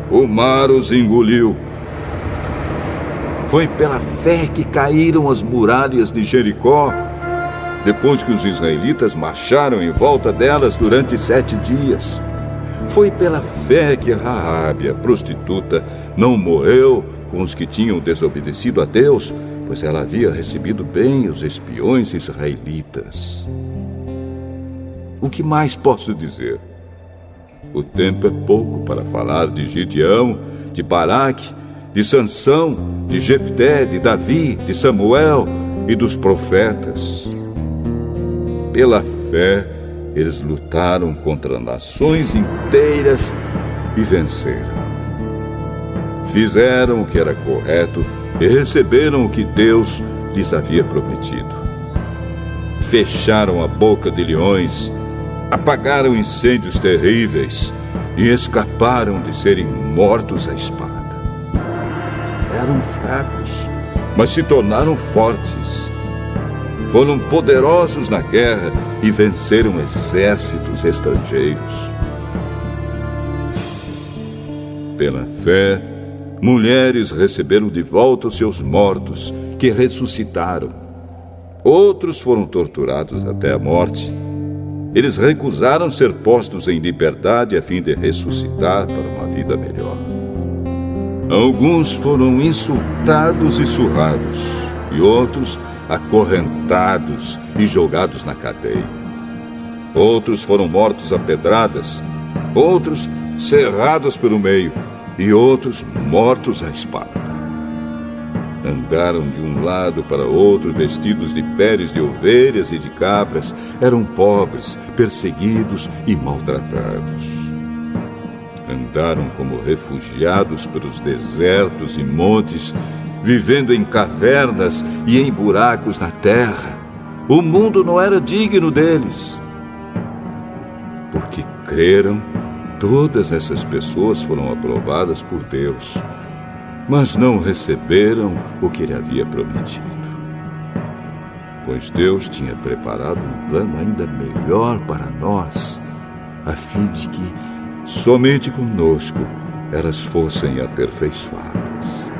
o mar os engoliu. Foi pela fé que caíram as muralhas de Jericó, depois que os israelitas marcharam em volta delas durante 7 dias. Foi pela fé que Raabe, a prostituta, não morreu com os que tinham desobedecido a Deus, pois ela havia recebido bem os espiões israelitas. O que mais posso dizer? O tempo é pouco para falar de Gideão, de Baraque, de Sansão, de Jefté, de Davi, de Samuel e dos profetas. Pela fé, eles lutaram contra nações inteiras e venceram. Fizeram o que era correto e receberam o que Deus lhes havia prometido. Fecharam a boca de leões, apagaram incêndios terríveis e escaparam de serem mortos à espada. Eram fracos, mas se tornaram fortes. Foram poderosos na guerra e venceram exércitos estrangeiros. Pela fé, mulheres receberam de volta os seus mortos, que ressuscitaram. Outros foram torturados até a morte. Eles recusaram ser postos em liberdade a fim de ressuscitar para uma vida melhor. Alguns foram insultados e surrados, e outros acorrentados e jogados na cadeia. Outros foram mortos a pedradas, outros cerrados pelo meio, e outros mortos à espada. Andaram de um lado para outro vestidos de peles de ovelhas e de cabras. Eram pobres, perseguidos e maltratados. Andaram como refugiados pelos desertos e montes, vivendo em cavernas e em buracos na terra. O mundo não era digno deles. Porque creram, todas essas pessoas foram aprovadas por Deus, mas não receberam o que ele havia prometido. Pois Deus tinha preparado um plano ainda melhor para nós, a fim de que somente conosco elas fossem aperfeiçoadas.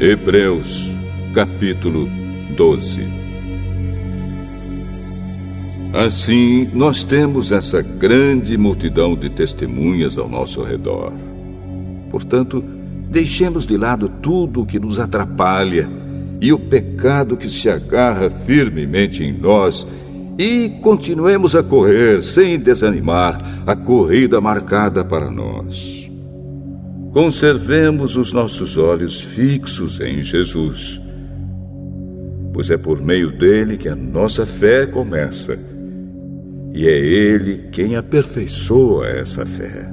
Hebreus, capítulo 12. Assim, nós temos essa grande multidão de testemunhas ao nosso redor. Portanto, deixemos de lado tudo o que nos atrapalha e o pecado que se agarra firmemente em nós e continuemos a correr, sem desanimar, a corrida marcada para nós. Conservemos os nossos olhos fixos em Jesus, pois é por meio dele que a nossa fé começa, e é ele quem aperfeiçoa essa fé.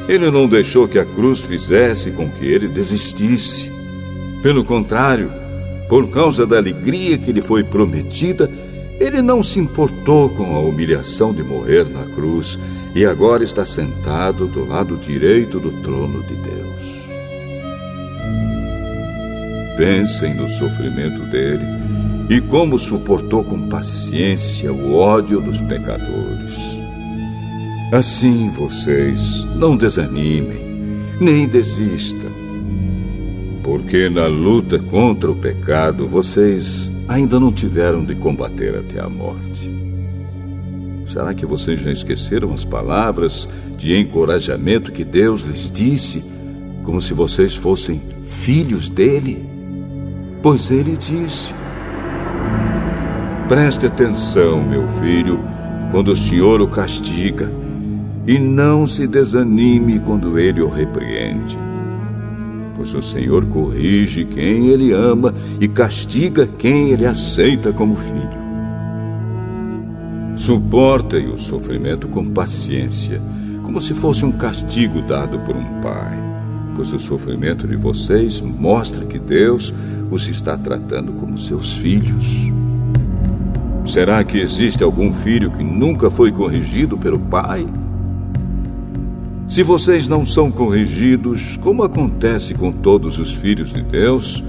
Ele não deixou que a cruz fizesse com que ele desistisse. Pelo contrário, por causa da alegria que lhe foi prometida, ele não se importou com a humilhação de morrer na cruz e agora está sentado do lado direito do trono de Deus. Pensem no sofrimento dele e como suportou com paciência o ódio dos pecadores. Assim vocês não desanimem, nem desistam, porque na luta contra o pecado vocês ainda não tiveram de combater até a morte. Será que vocês já esqueceram as palavras de encorajamento que Deus lhes disse, como se vocês fossem filhos dele? Pois ele disse: preste atenção, meu filho, quando o Senhor o castiga, e não se desanime quando ele o repreende. Pois o Senhor corrige quem ele ama e castiga quem ele aceita como filho. Suportem o sofrimento com paciência, como se fosse um castigo dado por um pai, pois o sofrimento de vocês mostra que Deus os está tratando como seus filhos. Será que existe algum filho que nunca foi corrigido pelo pai? Se vocês não são corrigidos, como acontece com todos os filhos de Deus,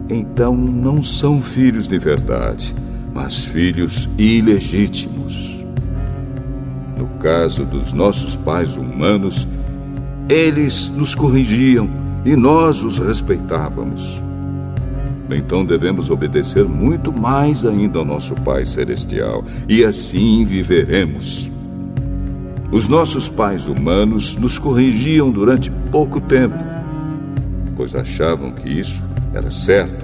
então não são filhos de verdade, mas filhos ilegítimos. No caso dos nossos pais humanos, eles nos corrigiam e nós os respeitávamos. Então devemos obedecer muito mais ainda ao nosso Pai Celestial, e assim viveremos. Os nossos pais humanos nos corrigiam durante pouco tempo, pois achavam que isso era certo.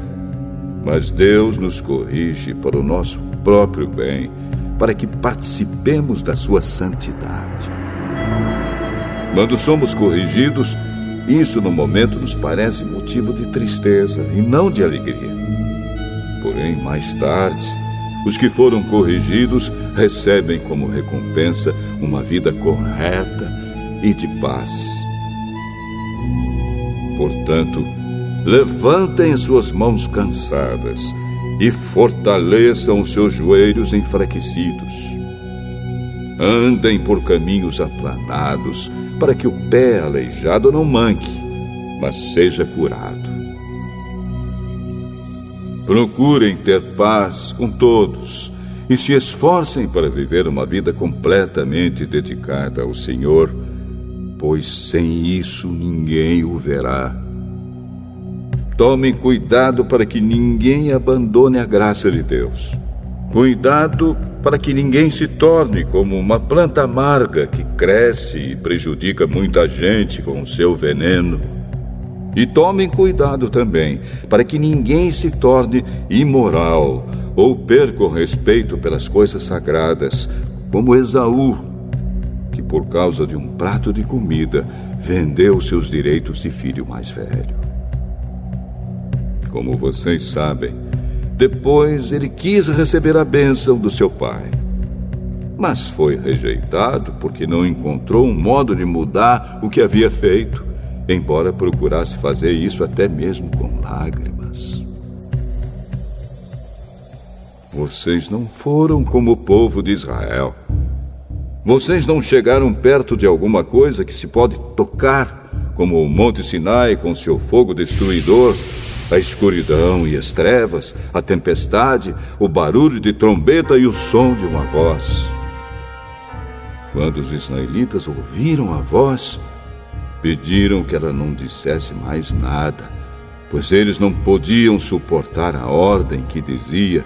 Mas Deus nos corrige para o nosso próprio bem, para que participemos da sua santidade. Quando somos corrigidos, isso no momento nos parece motivo de tristeza e não de alegria. Porém, mais tarde, os que foram corrigidos recebem como recompensa uma vida correta e de paz. Portanto, levantem as suas mãos cansadas e fortaleçam os seus joelhos enfraquecidos. Andem por caminhos aplanados, para que o pé aleijado não manque, mas seja curado. Procurem ter paz com todos e se esforcem para viver uma vida completamente dedicada ao Senhor, pois sem isso ninguém o verá. Tomem cuidado para que ninguém abandone a graça de Deus. Cuidado para que ninguém se torne como uma planta amarga que cresce e prejudica muita gente com o seu veneno. E tomem cuidado também para que ninguém se torne imoral ou perca o respeito pelas coisas sagradas, como Esaú, que por causa de um prato de comida vendeu seus direitos de filho mais velho. Como vocês sabem, depois ele quis receber a bênção do seu pai, mas foi rejeitado porque não encontrou um modo de mudar o que havia feito, embora procurasse fazer isso até mesmo com lágrimas. Vocês não foram como o povo de Israel. Vocês não chegaram perto de alguma coisa que se pode tocar, como o Monte Sinai com seu fogo destruidor, a escuridão e as trevas, a tempestade, o barulho de trombeta e o som de uma voz. Quando os israelitas ouviram a voz, pediram que ela não dissesse mais nada pois eles não podiam suportar a ordem que dizia: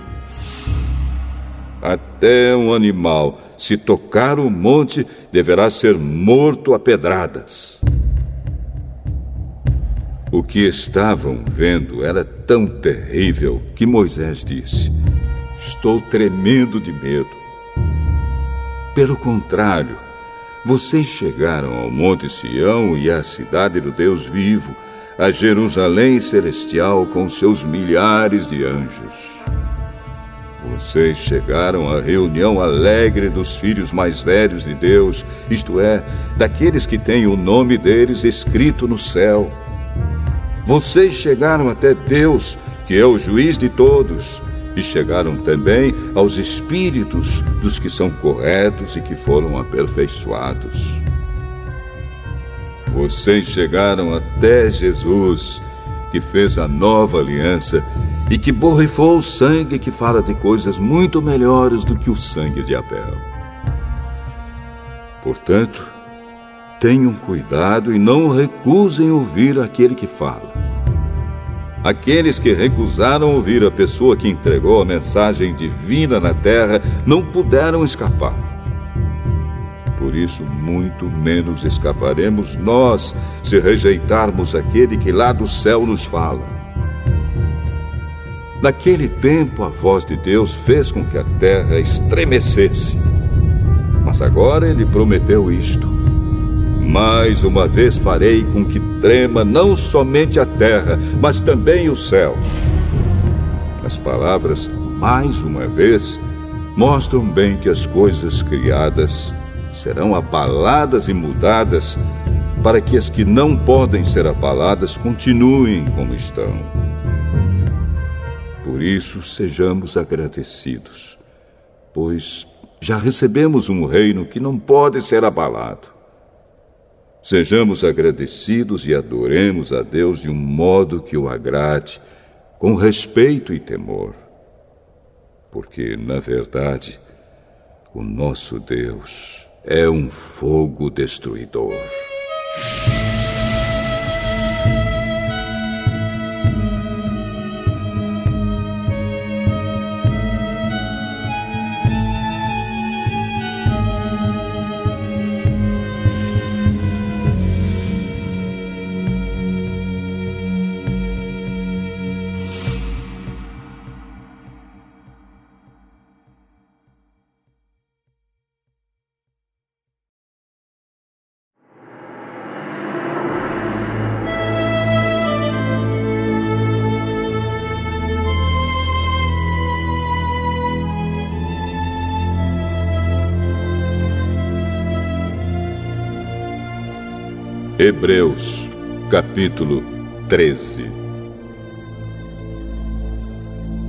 até um animal, se tocar o monte, deverá ser morto a pedradas. O que estavam vendo era tão terrível que Moisés disse: estou tremendo de medo. Pelo contrário, vocês chegaram ao Monte Sião e à cidade do Deus vivo, a Jerusalém celestial com seus milhares de anjos. Vocês chegaram à reunião alegre dos filhos mais velhos de Deus, isto é, daqueles que têm o nome deles escrito no céu. Vocês chegaram até Deus, que é o juiz de todos, e chegaram também aos espíritos dos que são corretos e que foram aperfeiçoados. Vocês chegaram até Jesus, que fez a nova aliança e que borrifou o sangue que fala de coisas muito melhores do que o sangue de Abel. Portanto, tenham cuidado e não recusem ouvir aquele que fala. Aqueles que recusaram ouvir a pessoa que entregou a mensagem divina na terra não puderam escapar. Por isso, muito menos escaparemos nós se rejeitarmos aquele que lá do céu nos fala. Naquele tempo, a voz de Deus fez com que a terra estremecesse. Mas agora ele prometeu isto: mais uma vez farei com que trema não somente a terra, mas também o céu. As palavras "mais uma vez" mostram bem que as coisas criadas serão abaladas e mudadas, para que as que não podem ser abaladas continuem como estão. Por isso, sejamos agradecidos, pois já recebemos um reino que não pode ser abalado. Sejamos agradecidos e adoremos a Deus de um modo que o agrade, com respeito e temor. Porque, na verdade, o nosso Deus é um fogo destruidor. Hebreus, capítulo 13.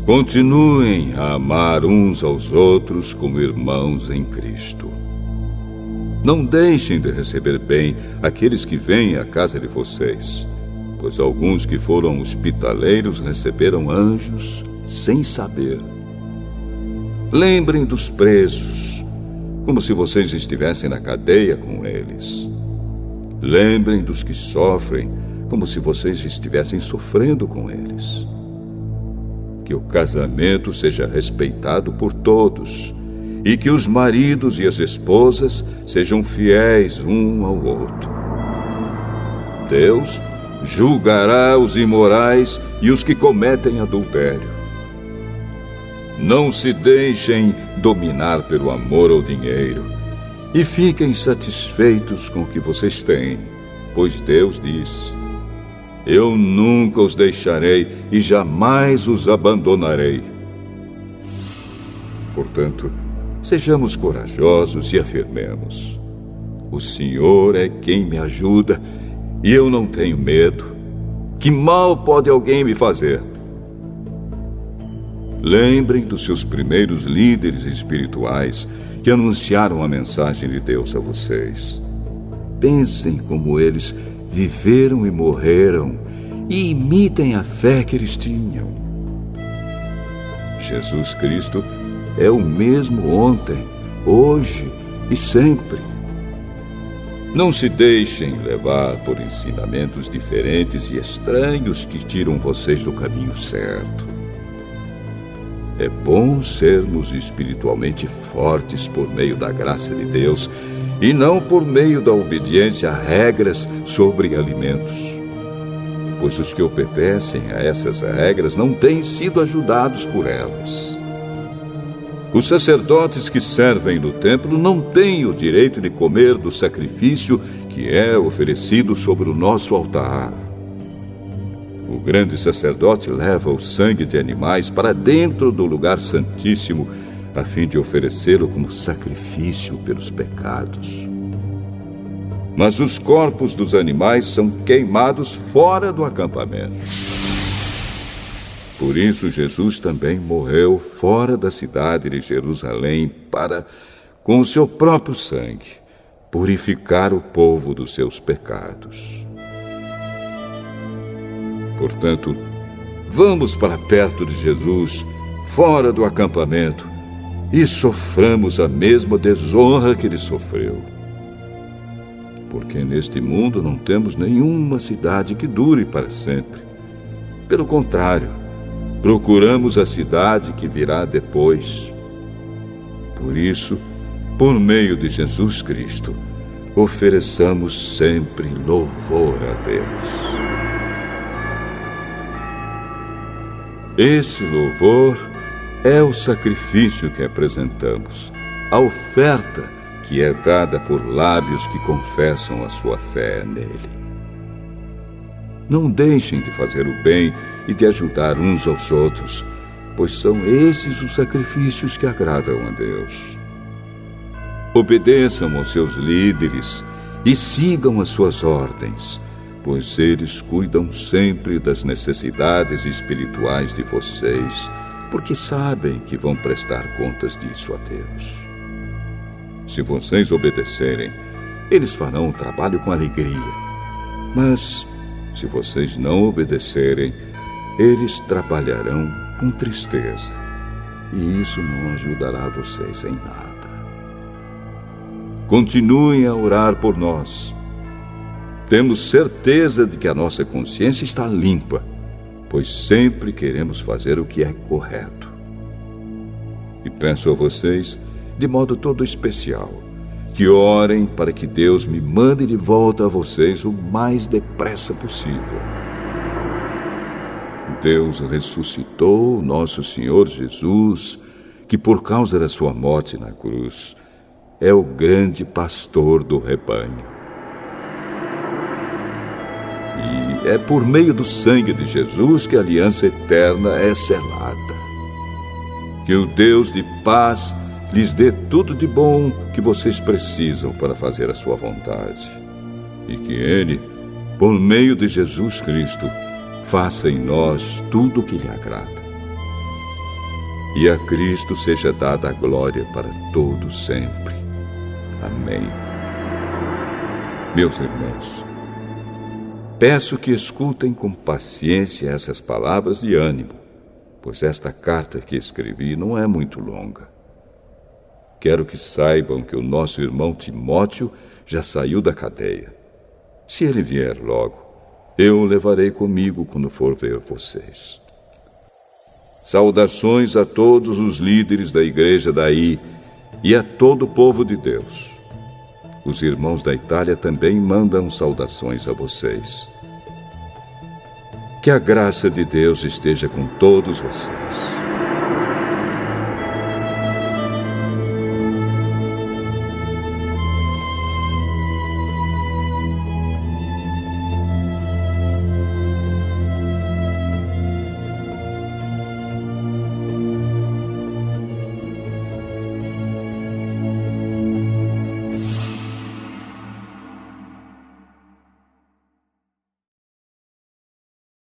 Continuem a amar uns aos outros como irmãos em Cristo. Não deixem de receber bem aqueles que vêm à casa de vocês, pois alguns que foram hospitaleiros receberam anjos sem saber. Lembrem dos presos, como se vocês estivessem na cadeia com eles. Lembrem dos que sofrem, como se vocês estivessem sofrendo com eles. Que o casamento seja respeitado por todos, e que os maridos e as esposas sejam fiéis um ao outro. Deus julgará os imorais e os que cometem adultério. Não se deixem dominar pelo amor ao dinheiro, e fiquem satisfeitos com o que vocês têm, pois Deus diz: eu nunca os deixarei e jamais os abandonarei. Portanto, sejamos corajosos e afirmemos: o Senhor é quem me ajuda e eu não tenho medo. Que mal pode alguém me fazer? Lembrem dos seus primeiros líderes espirituais que anunciaram a mensagem de Deus a vocês. Pensem como eles viveram e morreram e imitem a fé que eles tinham. Jesus Cristo é o mesmo ontem, hoje e sempre. Não se deixem levar por ensinamentos diferentes e estranhos que tiram vocês do caminho certo. É bom sermos espiritualmente fortes por meio da graça de Deus e não por meio da obediência a regras sobre alimentos. Pois os que obedecem a essas regras não têm sido ajudados por elas. Os sacerdotes que servem no templo não têm o direito de comer do sacrifício que é oferecido sobre o nosso altar. O grande sacerdote leva o sangue de animais para dentro do lugar santíssimo, a fim de oferecê-lo como sacrifício pelos pecados. Mas os corpos dos animais são queimados fora do acampamento. Por isso, Jesus também morreu fora da cidade de Jerusalém para, com o seu próprio sangue, purificar o povo dos seus pecados. Portanto, vamos para perto de Jesus, fora do acampamento, e soframos a mesma desonra que ele sofreu. Porque neste mundo não temos nenhuma cidade que dure para sempre. Pelo contrário, procuramos a cidade que virá depois. Por isso, por meio de Jesus Cristo, ofereçamos sempre louvor a Deus. Esse louvor é o sacrifício que apresentamos, a oferta que é dada por lábios que confessam a sua fé nele. Não deixem de fazer o bem e de ajudar uns aos outros, pois são esses os sacrifícios que agradam a Deus. Obedeçam aos seus líderes e sigam as suas ordens, pois eles cuidam sempre das necessidades espirituais de vocês, porque sabem que vão prestar contas disso a Deus. Se vocês obedecerem, eles farão o trabalho com alegria. Mas, se vocês não obedecerem, eles trabalharão com tristeza. E isso não ajudará vocês em nada. Continuem a orar por nós. Temos certeza de que a nossa consciência está limpa, pois sempre queremos fazer o que é correto. E peço a vocês, de modo todo especial, que orem para que Deus me mande de volta a vocês o mais depressa possível. Deus ressuscitou nosso Senhor Jesus, que por causa da sua morte na cruz, é o grande pastor do rebanho. E é por meio do sangue de Jesus que a aliança eterna é selada. Que o Deus de paz lhes dê tudo de bom que vocês precisam para fazer a sua vontade. E que Ele, por meio de Jesus Cristo, faça em nós tudo o que lhe agrada. E a Cristo seja dada a glória para todos sempre. Amém. Meus irmãos, peço que escutem com paciência essas palavras de ânimo, pois esta carta que escrevi não é muito longa. Quero que saibam que o nosso irmão Timóteo já saiu da cadeia. Se ele vier logo, eu o levarei comigo quando for ver vocês. Saudações a todos os líderes da igreja daí e a todo o povo de Deus. Os irmãos da Itália também mandam saudações a vocês. Que a graça de Deus esteja com todos vocês.